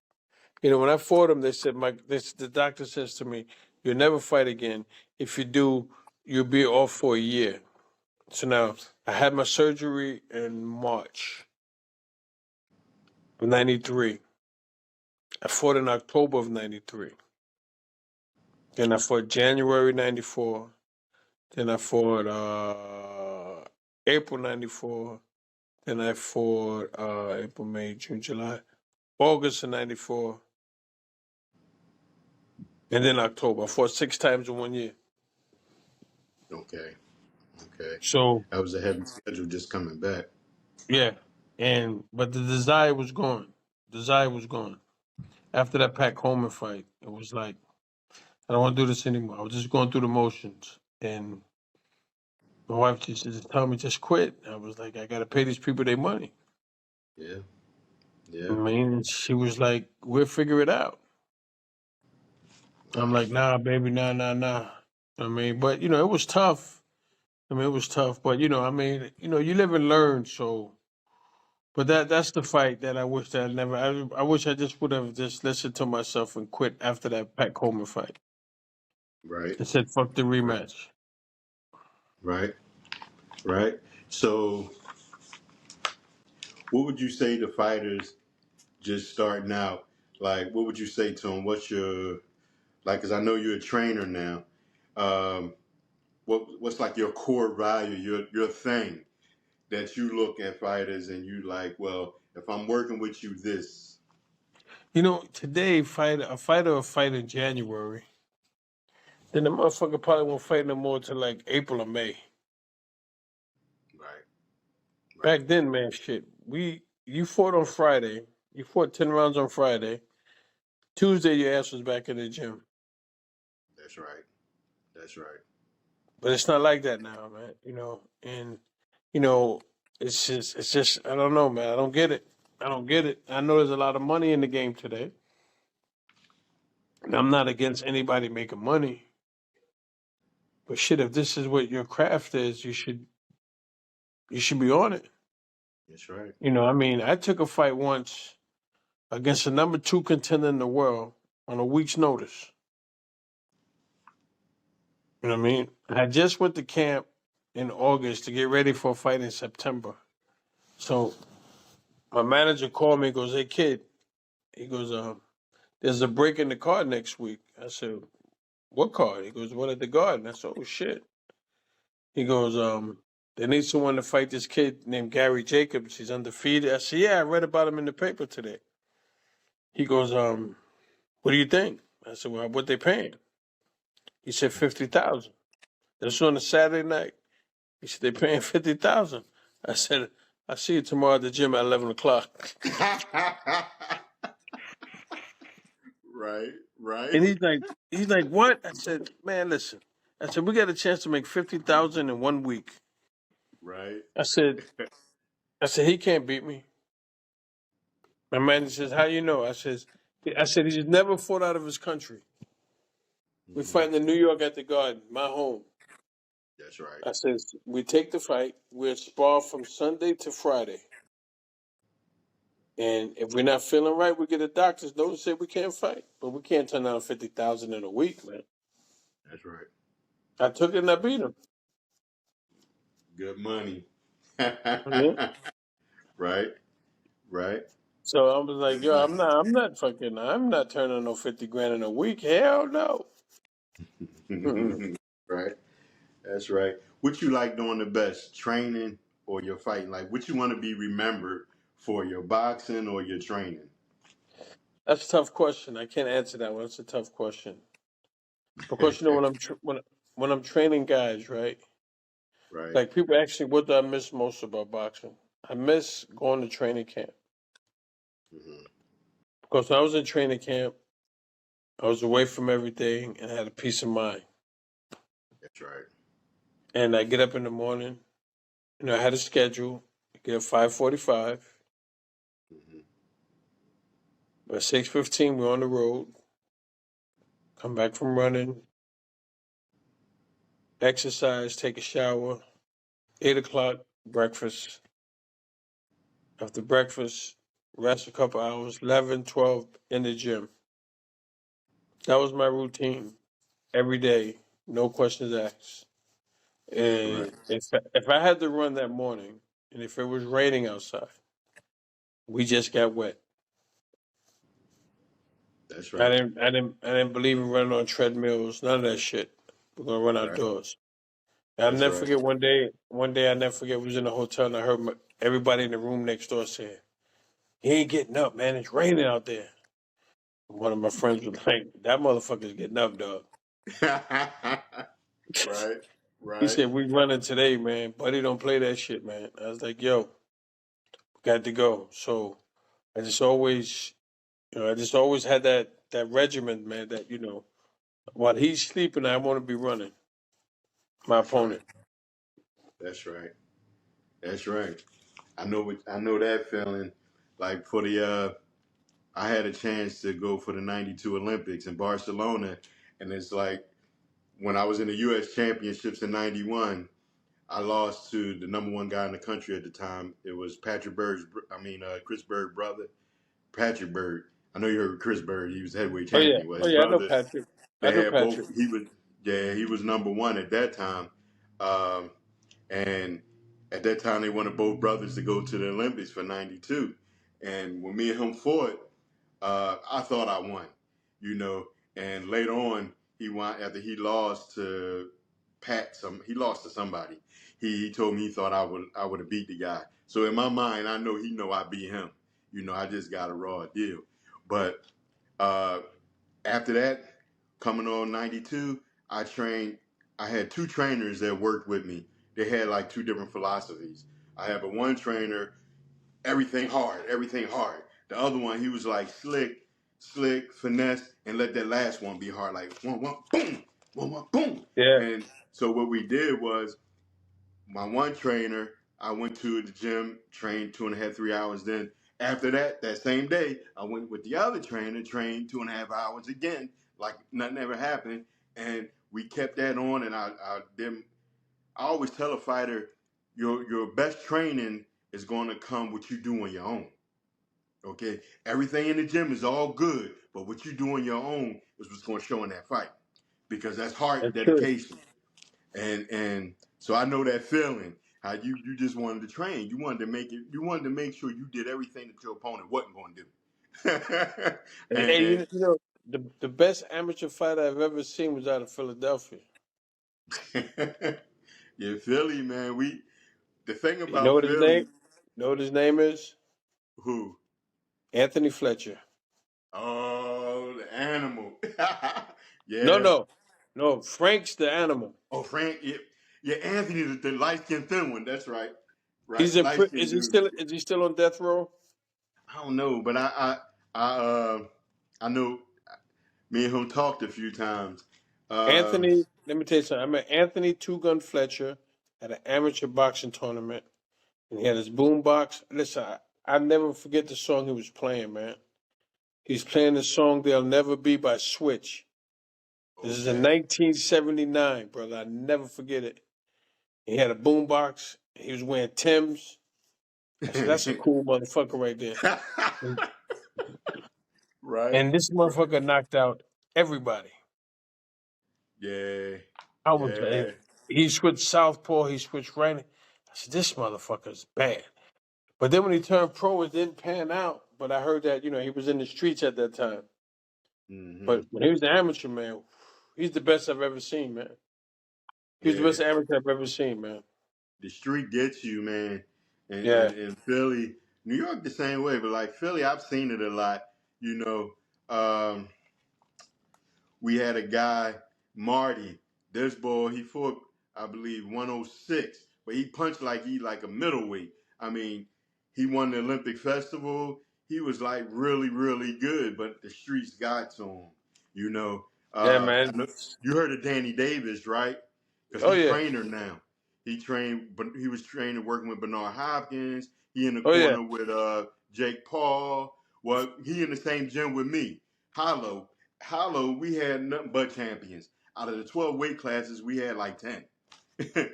When I fought him, they said, the doctor says to me, you'll never fight again. If you do, you'll be off for a year. So now I had my surgery in March of 93. I fought in October of 93. Then I fought January 94. Then I fought April 94. Then I fought April, May, June, July, August of 94. And then October. I fought 6 times in 1 year. Okay. Okay. So, That was a heavy schedule just coming back. yeah. But the desire was gone. Desire was gone. After that Pat Coleman fight, it was like, I don't want to do this anymore. I was just going through the motions. And my wife just told me, just quit. I was like, I got to pay these people their money. Yeah. I Yeah. mean, she was like, we'll figure it out. I'm like, nah, baby, nah, nah, nah. I mean, but you know, it was tough. I mean, it was tough, but you know, I mean, you know, you live and learn. So, but that's the fight that I wish that I never. I wish I just would have just listened to myself and quit after that Pat Coleman fight. Right, I said, fuck the right, rematch. right, right. So, what would you say to fighters just starting out? Like, what would you say to them? What's your like? Because I know you're a trainer now. Um, what's like your core value, your thing that you look at fighters and you like? Well, if I'm working with you, this. You know, today a fighter will fight in January. Then the motherfucker probably won't fight no more till like April or May. Right, right. Back then, man, shit. You fought on Friday. You fought 10 rounds on Friday. Tuesday, your ass was back in the gym. That's right. That's right. But it's not like that now, man. And you know, it's just I don't know, man. I don't get it. I don't get it. I know there's a lot of money in the game today. And I'm not against anybody making money. But shit, if this is what your craft is, you should be on it. That's right. I mean, I took a fight once against the number 2 contender in the world on a week's notice. You know what I mean? I just went to camp in August to get ready for a fight in September. So my manager called me and goes, "Hey kid," he goes, "There's a break in the card next week." I said, "What card?" He goes, "What at the Garden?" I said, "Oh shit." He goes, "They need someone to fight this kid named Gary Jacobs. He's undefeated." I said, "Yeah, I read about him in the paper today." He goes, "What do you think?" I said, "Well, what they paying?" He said 50,000. This was on a Saturday night. He said they paying 50,000. I said, "I see you tomorrow at the gym at 11 o'clock." Right, right, And he's like, "What?" I said, "Man, listen." I said, "We got a chance to make 50,000 in 1 week." right. I said, "He can't beat me." My manager says, "How you know?" I said, "He's never fought out of his country. We Hmm. fight in New York at the Garden, my home." That's right. I said, "We take the fight. We're spar from Sunday to Friday. And if we're not feeling right, we get a doctor's note and say we can't fight. But we can't turn down 50,000 in a week, man." That's right. I took it and I beat him. Good money. Mhm. Right, right. So I was like, Good "Yo, money. I'm not turning no 50 grand in a week. Hell no." Mm-mm. Right. That's right. What you like doing the best, training or your fighting? Like, what you want to be remembered for, your boxing or your training? That's a tough question. I can't answer that one. It's a tough question because when I'm training guys, right? Right. Like people ask me, what do I miss most about boxing? I miss going to training camp Hmm. because when I was in training camp, I was away from everything and had a peace of mind. That's right. And I get up in the morning. I had a schedule. I get up 5:45. Hmm. By 6:15, we're on the road. Come back from running, exercise, take a shower. 8 o'clock, breakfast. After breakfast, rest a couple hours. 11, 12 in the gym. That was my routine every day. No questions asked. Right. And if I had to run that morning, and if it was raining outside, we just got wet. That's I right. didn't I didn't I didn't believe in running on treadmills, none of that shit. We're gonna run Right. outdoors. I'll That's never right. forget one day I never forget we was in a hotel and I heard everybody in the room next door saying, "He ain't getting up, man. It's raining out there." One of my friends was like, "That motherfucker's getting up, dog." Right. He Right. said, "We running today, man. Buddy don't play that shit, man." I was like, "Yo, we got to go." So I just always had that regiment, man, that while he's sleeping, I want to be running my That's right. opponent. That's right. That's right. I know that feeling. Like for the I had a chance to go for the '92 Olympics in Barcelona. And it's like when I was in the U.S. Championships in '91, I lost to the number one guy in the country at the time. It was Chris Bird's brother, Patrick Bird. I know you heard Chris Bird. He was heavyweight Oh yeah, champion. Well, oh his yeah. I know brother, Patrick. I they know had Patrick. both. He was number one at that time. Um, and at that time, they wanted both brothers to go to the Olympics for '92. And when me and him fought, I thought I won, you know. And later on, he won after he lost to he lost to somebody. He told me he thought I would have beat the guy. So in my mind, I know he know I beat him. You know, I just got a raw deal. But uh, after that, coming on '92, I trained. I had two trainers that worked with me. They had like two different philosophies. I have a one trainer, everything hard, everything hard. The other one, he was like slick, finesse, and let that last one be hard, like one, boom, one, boom. Yeah, And so what we did was my one trainer, I went to the gym, trained 2.5, 3 hours. Then after that, that same day, I went with the other trainer, trained 2.5 hours again, like nothing ever happened. And we kept that on. And I always tell a fighter, your best training is going to come what you do on your own. Okay, everything in the gym is all good, but what you do on your own is what's going to show in that fight, because that's heart and that's true. dedication. And so I know that feeling. How you just wanted to train. You wanted to make it. You wanted to make sure you did everything that your opponent wasn't going to do. Hey, and, you know the best amateur fight I've ever seen was out of Philadelphia. and yeah, Philly, man. The thing You know about what his name? Philly, You know what his name is? who? Anthony Fletcher. Oh, the animal. No, Yeah. no, no. Frank's the animal. Oh, Frank. Yeah, yeah. Anthony, the light skinned thin one. That's right. He's Right. in. Light skinned Is he dude. still? Is he still on death row? I don't know, but I know me and him talked a few times. Um, Anthony. Let me tell you something. I met Anthony Two Gun Fletcher at an amateur boxing tournament, and he had his boom box. Listen, I never forget the song he was playing, man. He's playing the song "They'll Never Be" by Switch. This is in okay. 1979, brother. I never forget it. He had a boombox. He was wearing Timbs. I said, "That's a cool motherfucker right there." Right. And this Right. motherfucker knocked out everybody. Yeah. I was. Yeah. He switched southpaw. He switched right. I said, "This motherfucker's bad." But then when he turned pro, it didn't pan out. But I heard that he was in the streets at that time. Hmm. But when he was the amateur man, he's the best I've ever seen, man. He's the Yeah. best amateur I've ever seen, man. The street gets you, man. Yeah. And Philly, New York the same way, but like Philly, I've seen it a lot. You know, um, we had a guy, Marty. This boy, he fought, I believe, 106, but he punched like he like a middleweight. I mean, he won the Olympic festival. He was like really, really good, but the streets got to him. You know, Yeah, I man. know you heard of Danny Davis, right? Because Oh he yeah. trained her now. But he was trained and working with Bernard Hopkins. He in the Oh yeah. corner with Jake Paul. Well, he in the same gym with me. Hollow, we had nothing but champions. Out of the 12 weight classes, we had like 10.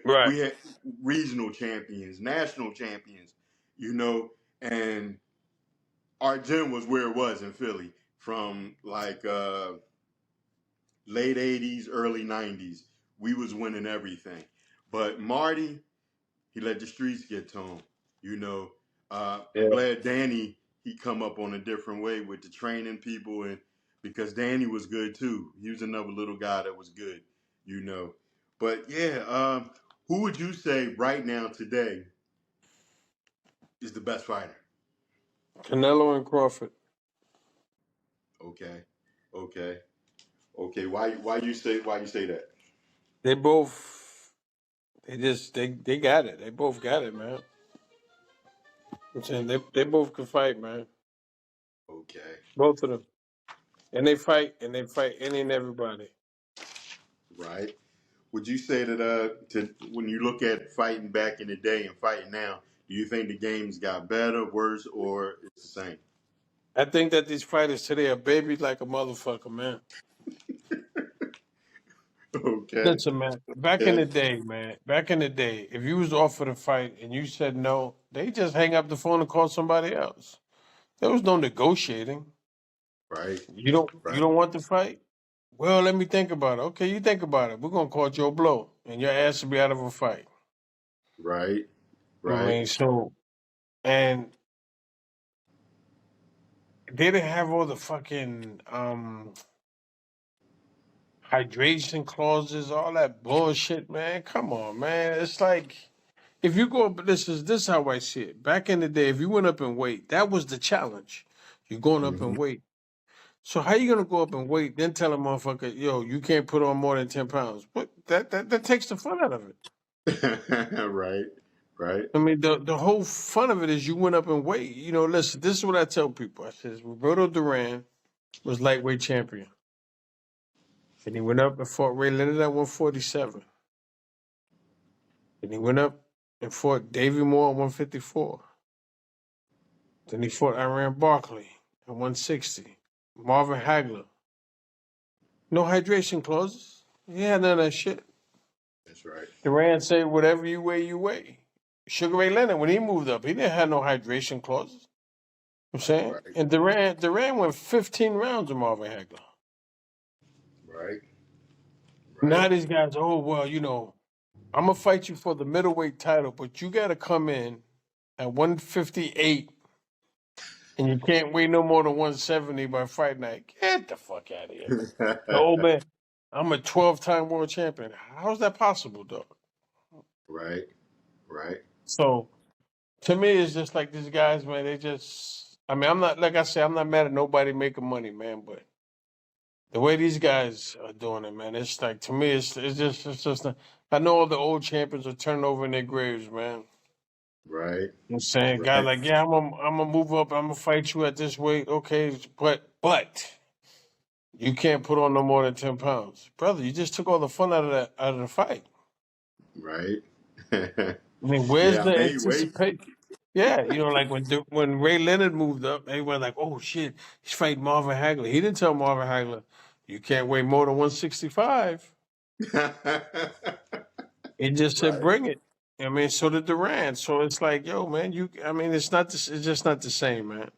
Right. We had regional champions, national champions, you know, and our gym was where it was in Philly from like late 80s, early 90s. We was winning everything. But Marty, he let the streets get to him. You know, I'm Yeah. glad Danny he come up on a different way with the training people, and because Danny was good too. He was another little guy that was good. You know, but yeah, who would you say right now today is the best fighter? Canelo and Crawford. Okay, okay, okay. Why you say that? They both. They got it. They both got it, man. I'm saying they both can fight, man. Okay, Both of them, and they fight any and everybody. right. Would you say that when you look at fighting back in the day and fighting now, do you think the games got better, worse, or it's the same? I think that these fighters today are babies like a motherfucker, man. Okay. Listen, man. Back in the day, man. Back in the day, if you was offered a fight and you said no, they just hang up the phone and call somebody else. There was no negotiating. Right. You Right. don't want the fight? Well, let me think about it. Okay, you think about it. We're gonna call Joe Blow, and your ass will be out of a fight. Right. I Right. mean, so and they didn't have all the fucking hydration clauses, all that bullshit, man. Come on, man. It's like if you go up, this is how I see it. Back in the day, if you went up in weight, that was the challenge. You're going up Hmm. in weight. So how you gonna go up in weight, then tell a motherfucker, yo, you can't put on more than 10 pounds? What that takes the fun out of it. Right. Right. I mean, the whole fun of it is you went up in weight. You know, listen, this is what I tell people. I says Roberto Duran was lightweight champion. And he went up and fought Ray Leonard at 147. Then he went up and fought Davey Moore at 154. Then he fought Iran Barkley at 160. Marvin Hagler. No hydration clauses. He had none of that shit. That's right. Duran said, whatever you weigh, you weigh. Sugar Ray Leonard, when he moved up, he didn't have no hydration clauses. I'm saying? Right. And Duran went 15 rounds with Marvin Hagler. Right. Now Right. these guys, oh, well, you know, I'm going to fight you for the middleweight title, but you got to come in at 158 and you can't weigh no more than 170 by fight night. Get the fuck out of here, man. The old man, I'm a 12-time world champion. How's that possible, dog? Right. Right. So to me, it's just like these guys, man, they just, I mean, I'm not, like I said, I'm not mad at nobody making money, man, but the way these guys are doing it, man, it's like, to me, it's just, I know all the old champions are turning over in their graves, man. Right. I'm saying, guy, Right. like, yeah, I'm gonna move up, I'm gonna fight you at this weight, okay, but you can't put on no more than 10 pounds, brother. You just took all the fun out of the fight. Right. I mean, where's Yeah. the Hey, wait. anticipation? Yeah, you know, like when Ray Leonard moved up, everyone like, oh shit, he's fighting Marvin Hagler. He didn't tell Marvin Hagler, you can't weigh more than 165. He just said, Right. bring it. I mean, so did Durant. So it's like, yo, man, I mean, it's not this. It's just not the same, man.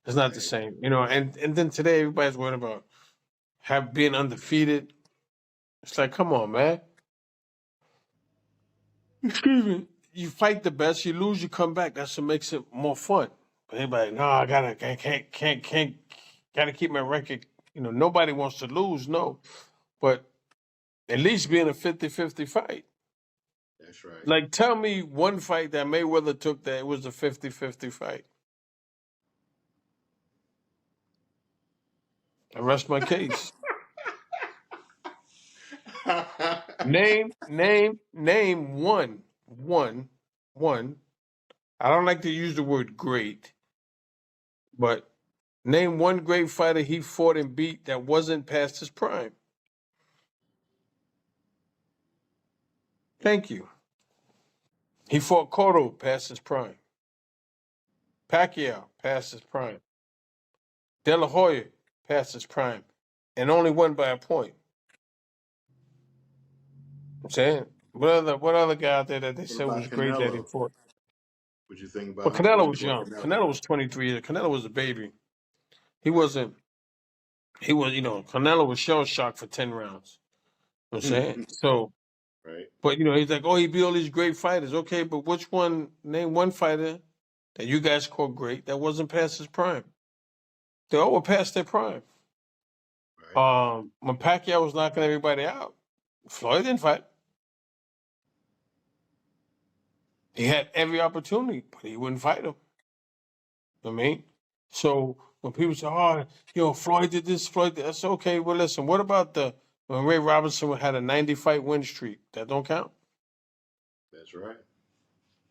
It's not the Right. same, you know. And then today, everybody's worried about being undefeated. It's like, come on, man. Excuse me. You fight the best, you lose, you come back. That's what makes it more fun. But everybody, no, I gotta, can't, gotta keep my record. You know, nobody wants to lose, no. But at least being a 50-50 fight. That's right. Like, tell me one fight that Mayweather took that it was a 50-50 fight. I rest my case. Name one. I don't like to use the word great, but name one great fighter he fought and beat that wasn't past his prime. Thank you. He fought Cotto past his prime. Pacquiao past his prime. De La Hoya past his prime. And only won by a point. I'm saying, what other guy out there that they What said was about great that he Canelo? fought? What you think But about him? Canelo What you was think young. about Canelo? Canelo was 23 years. Canelo was a baby. He Right. wasn't, you know, Canelo was shell shocked for 10 rounds. You know what I'm saying? So, Right. but, you know, he's like, oh, he beat all these great fighters. Okay, but name one fighter that you guys call great that wasn't past his prime? They all were past their prime. Right. When Pacquiao was knocking everybody out, Floyd didn't fight. He had every opportunity, but he wouldn't fight him. You know what I mean? So when people say, oh, you know, Floyd did this, Floyd did that's okay. Well, listen, what about when Ray Robinson had a 90-fight win streak? That don't count. That's right.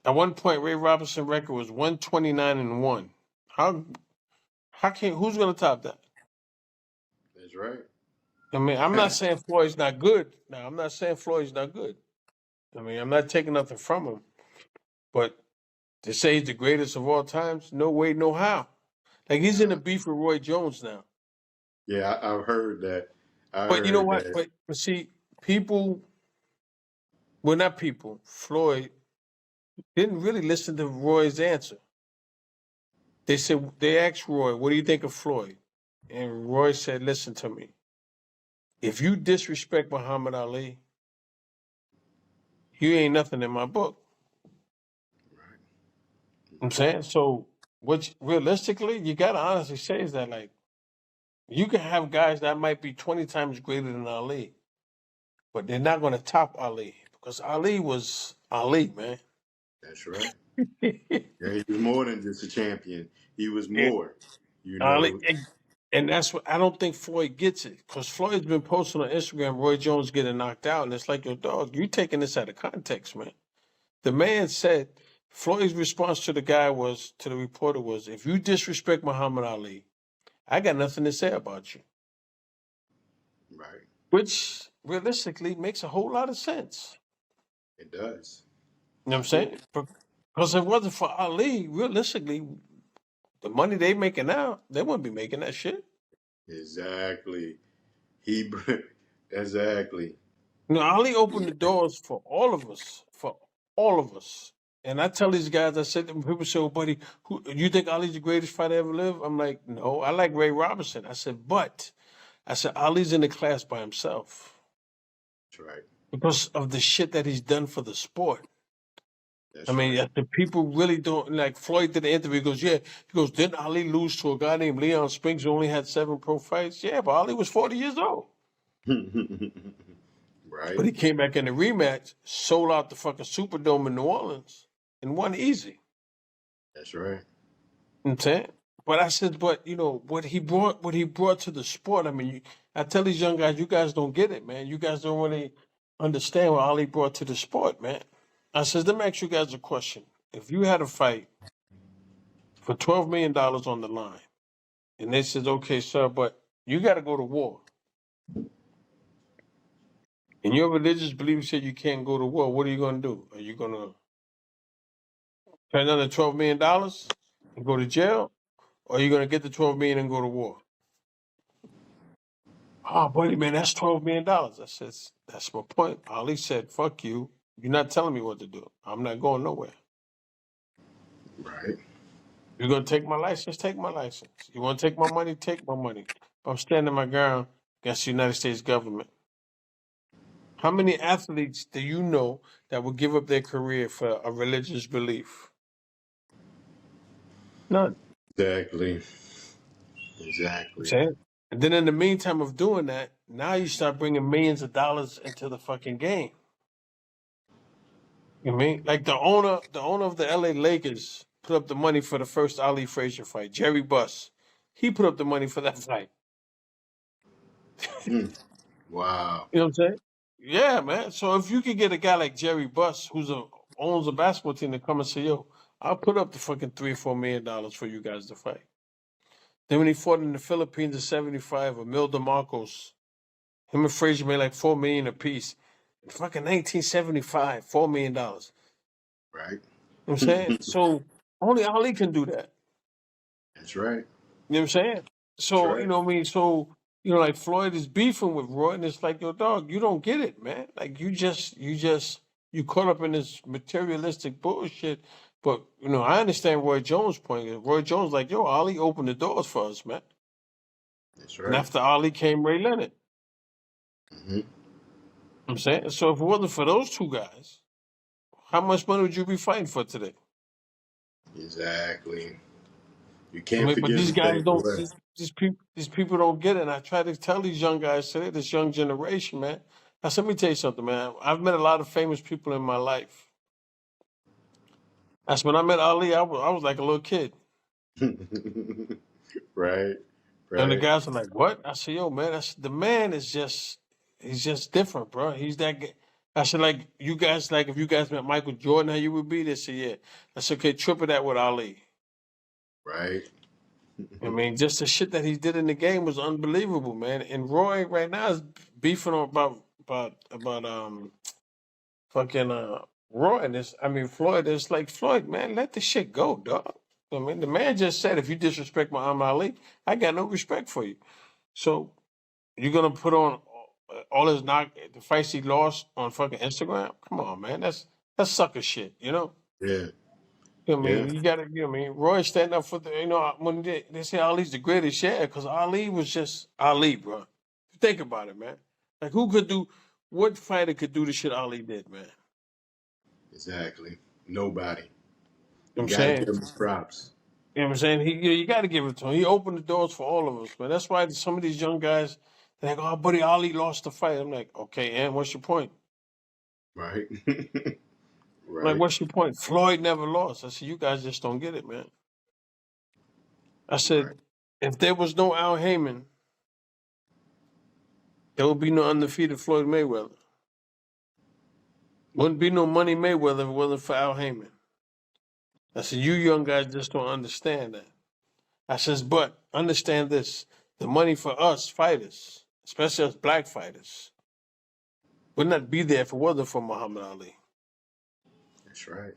At one point, Ray Robinson's record was 129-1. Who's gonna top that? That's right. I mean, I'm not saying Floyd's not good. Now, I'm not saying Floyd's not good. I mean, I'm not taking nothing from him. But to say he's the greatest of all times, no way, no how. Like he's in a beef with Roy Jones now. Yeah, I've heard that. I But you know heard what? that. But see, people, well, not people, Floyd didn't really listen to Roy's answer. They asked Roy, what do you think of Floyd? And Roy said, listen to me. If you disrespect Muhammad Ali, you ain't nothing in my book. I'm saying? So, what realistically, you got to honestly say is that, like, you can have guys that might be 20 times greater than Ali, but they're not going to top Ali because Ali was Ali, man. That's right. Yeah, he was more than just a champion. He was And more. You Ali, know. and that's what I don't think Floyd gets it because Floyd's been posting on Instagram Roy Jones getting knocked out, and it's like, yo, dog, you taking this out of context, man. The man said Floyd's response to the reporter was, if you disrespect Muhammad Ali, I got nothing to say about you. Right. Which realistically makes a whole lot of sense. It does. You know what I'm saying? Because if it wasn't for Ali, realistically, the money they making now, they wouldn't be making that shit. Exactly. He exactly. You know, Ali opened the doors for all of us, And I tell these guys, I said to them, people say, oh, buddy, who you think Ali's the greatest fighter ever lived? I'm like, no, I like Ray Robinson. I said, Ali's in the class by himself. That's right. Because of the shit that he's done for the sport. That's I mean, right. the people really don't, like Floyd did the interview, he goes, yeah. He goes, didn't Ali lose to a guy named Leon Spinks who only had 7 pro fights? Yeah, but Ali was 40 years old. Right. But he came back in the rematch, sold out the fucking Superdome in New Orleans, and won easy. That's right. You know what I'm saying? But I said, but you know what he brought to the sport. I mean, I tell these young guys, you guys don't get it, man. You guys don't really understand what Ali brought to the sport, man. I says, let me ask you guys a question. If you had a fight for $12 million on the line, and they says, okay, sir, but you got to go to war, and your religious belief said you can't go to war, what are you going to do? Are you going to pay another $12 million and go to jail? Or are you going to get the $12 million and go to war? Oh, buddy, man, that's $12 million. I said, that's my point. Ali said, fuck you. You're not telling me what to do. I'm not going nowhere. Right. You're going to take my license? Take my license. You want to take my money? Take my money. I'm standing my ground against the United States government. How many athletes do you know that would give up their career for a religious belief? None. Exactly. Exactly. Saying? And then in the meantime of doing that, now you start bringing millions of dollars into the fucking game. You know what I mean? Like the owner of the LA Lakers put up the money for the first Ali Frazier fight, Jerry Buss. He put up the money for that fight. Wow. You know what I'm saying? Yeah, man. So if you could get a guy like Jerry Buss, owns a basketball team, to come and say, "Yo, I'll put up the fucking $3 or $4 million for you guys to fight." Then when he fought in the Philippines in '75, Emil DeMarcos, him and Frazier made like $4 million apiece. Fucking 1975, $4 million. Right. You know what I'm saying? So only Ali can do that. That's right. You know what I'm saying? That's So, you right. know what I mean? So, you know, like Floyd is beefing with Roy, and it's like, yo, dog, you don't get it, man. Like you caught up in this materialistic bullshit. But, you know, I understand Roy Jones' point. Roy Jones like, yo, Ali opened the doors for us, man. That's And right. after Ali came Ray Leonard. Mm-hmm. You know what I'm saying? So if it wasn't for those two guys, how much money would you be fighting for today? Exactly. You I can't mean, but forget these to guys take don't. away. These people don't get it. And I try to tell these young guys today, this young generation, man. I said, let me tell you something, man. I've met a lot of famous people in my life. That's when I met Ali. I was like a little kid, Right. and the Right. guys are like, "What?" I said, "Yo, man, the man is he's just different, bro. He's that." I said, like you guys, like if you guys met Michael Jordan, how you would be? They said, "Yeah." I said, "Okay, triple that with Ali." Right. I mean, just the shit that he did in the game was unbelievable, man. And Roy right now is beefing on about fucking Roy and this. I mean Floyd. It's like Floyd, man, let the shit go, dog. I mean, the man just said, if you disrespect Muhammad Ali, I got no respect for you. So you're gonna put on all his the fights he lost on fucking Instagram. Come on, man, that's sucker shit. You know. Yeah. You know what I Yeah. mean, you gotta. You know what I mean, Roy stand up for the. You know, when they say Ali's the greatest, yeah, because Ali was just Ali, bro. Think about it, man. Like, who could do? What fighter could do the shit Ali did, man? Exactly. Nobody. You know what You I'm got to saying? give him his props. You know what I'm saying? You got to give it to him. He opened the doors for all of us, man. That's why some of these young guys, they're like, oh, buddy, Ali lost the fight. I'm like, okay, and what's your point? Right. I'm like, Right. what's your point? Floyd never lost. I said, you guys just don't get it, man. I Right. said, if there was no Al Heyman, there would be no undefeated Floyd Mayweather. Wouldn't be no Money Mayweather if it wasn't for Al Heyman. I said, you young guys just don't understand that. I says, but understand this. The money for us fighters, especially us black fighters, would not be there if it wasn't for Muhammad Ali. That's right.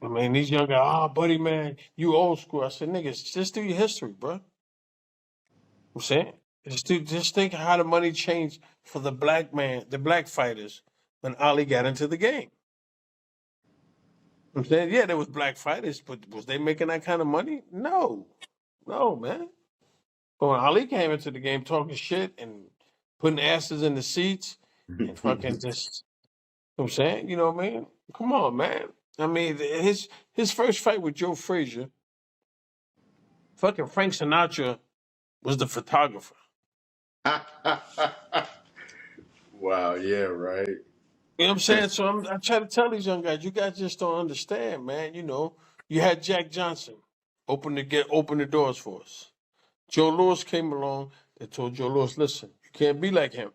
I mean, these young guys, buddy, man, you old school. I said, niggas, just do your history, bro. I'm saying, just think how the money changed for the black man, the black fighters, when Ali got into the game. I'm saying, yeah, there was black fighters, but was they making that kind of money? No, man. But when Ali came into the game talking shit and putting asses in the seats and fucking just, you know what I'm saying, you know what I mean? Come on, man. I mean, his first fight with Joe Frazier, fucking Frank Sinatra was the photographer. Wow. Yeah. Right. You know what I'm saying? So I try to tell these young guys, you guys just don't understand, man. You know, you had Jack Johnson open the doors for us. Joe Louis came along. They told Joe Louis, listen, you can't be like him.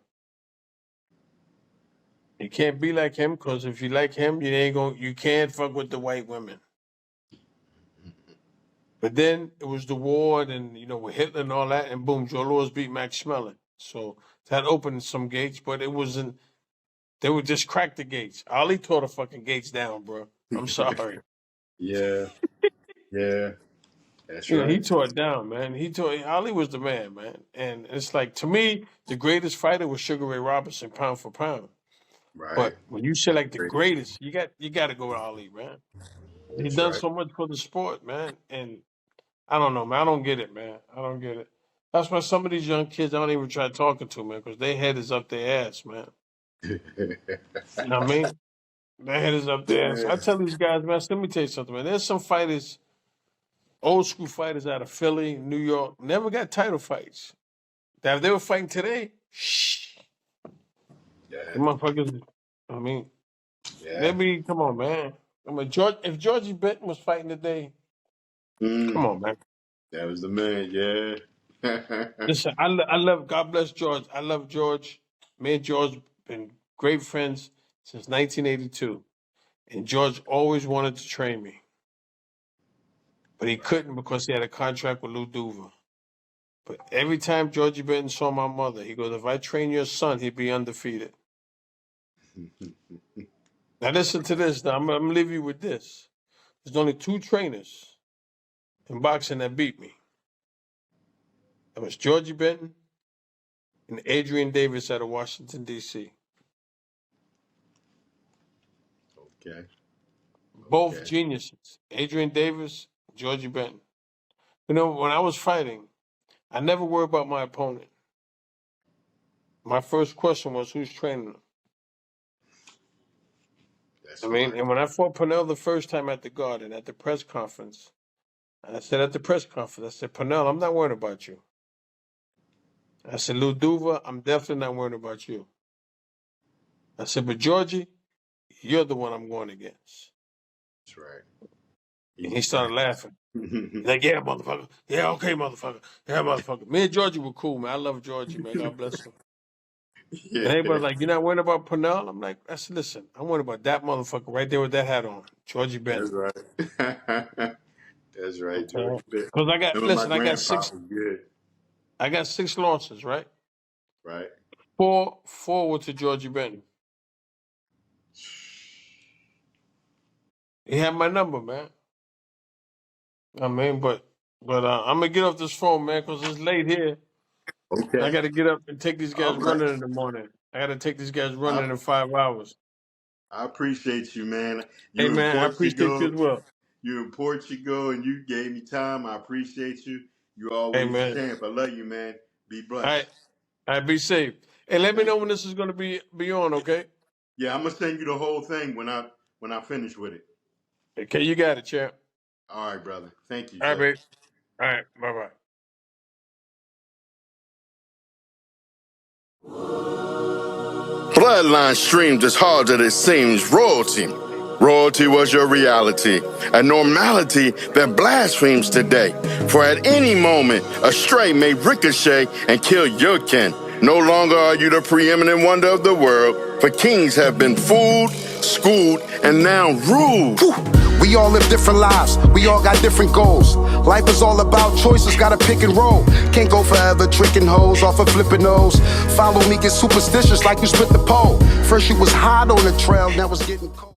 You can't be like him because if you like him, you can't fuck with the white women. But then it was the war, and with Hitler and all that, and boom, Joe Louis beat Max Schmeling. So that opened some gates, but it wasn't. They would just crack the gates. Ali tore the fucking gates down, bro. I'm sorry. Yeah. Yeah. That's He right. tore it down, man. Ali was the man, man. And it's like, to me, the greatest fighter was Sugar Ray Robinson, pound for pound. Right. But when you say like the Great. greatest, you got to go with Ali, man. He's That's done right. so much for the sport, man. And I don't know, man. I don't get it, man. I don't get it. That's why some of these young kids I don't even try talking to, man, because their head is up their ass, man. You know what I mean? Their head is up their ass. Yeah. I tell these guys, man, let me tell you something, man. There's some fighters, old school fighters out of Philly, New York, never got title fights. That if they were fighting today, shh. The Yeah. motherfuckers, I mean, Yeah. come on, man. I mean, if Georgie Benton was fighting today, come Mm, on, man. that was the man. Yeah. Listen, I love, God bless George. I love George. Me and George been great friends since 1982. And George always wanted to train me. But he couldn't because he had a contract with Lou Duva. But every time Georgie Benton saw my mother, he goes, if I train your son, he'd be undefeated. Now listen to this. Now I'm going to leave you with this. There's only two trainers in boxing that beat me. That was Georgie Benton and Adrian Davis out of Washington, D.C. Okay. Both Okay. geniuses. Adrian Davis, Georgie Benton. When I was fighting, I never worried about my opponent. My first question was, who's training them? That's I mean, smart. and when I fought Pernell the first time at the Garden, at the press conference, I said Pernell, I'm not worried about you. I said, Lou Duva, I'm definitely not worried about you. I said, but Georgie, you're the one I'm going against. That's right. And Easy he started fight. laughing. He's like, yeah, motherfucker. Yeah, okay, motherfucker. Yeah, motherfucker. Me and Georgie were cool, man. I love Georgie, man. God bless him. Yeah. And everybody's like, you're not worried about Pernell? I'm like, I said, listen, I'm worried about that motherfucker right there with that hat on. Georgie That's Benton. right. That's right, George. Because Remember my grandpa was good. I got 6 losses, right? Right. Four were to Georgie Benton. He had my number, man. I mean, but I'm gonna get off this phone, man, because it's late here. I Okay. got to get up and take these guys All right. running in the morning. I got to take these guys running I, in 5 hours. I appreciate you, man. Hey, You in man, I appreciate you Portugal. as well. You're in Portugal, and you gave me time. I appreciate you. You're Hey, always a man. champ. I love you, man. Be All blessed. right. All right, be safe. And let me Thank know you. when this is going to be on, okay? Yeah, I'm gonna send you the whole thing when I finish with it. Okay, you got it, champ. All right, brother. Thank you, All right, sir. babe. All right, bye-bye. Bloodline streamed as hard as it seems. Royalty. Royalty was your reality. A normality that blasphemes today. For at any moment, a stray may ricochet and kill your kin. No longer are you the preeminent wonder of the world, for kings have been fooled, schooled, and now ruled. We all live different lives, we all got different goals. Life is all about choices, gotta pick and roll. Can't go forever tricking hoes off of flipping those. Follow me, get superstitious like you split the pole. First you was hot on the trail, now it's getting cold.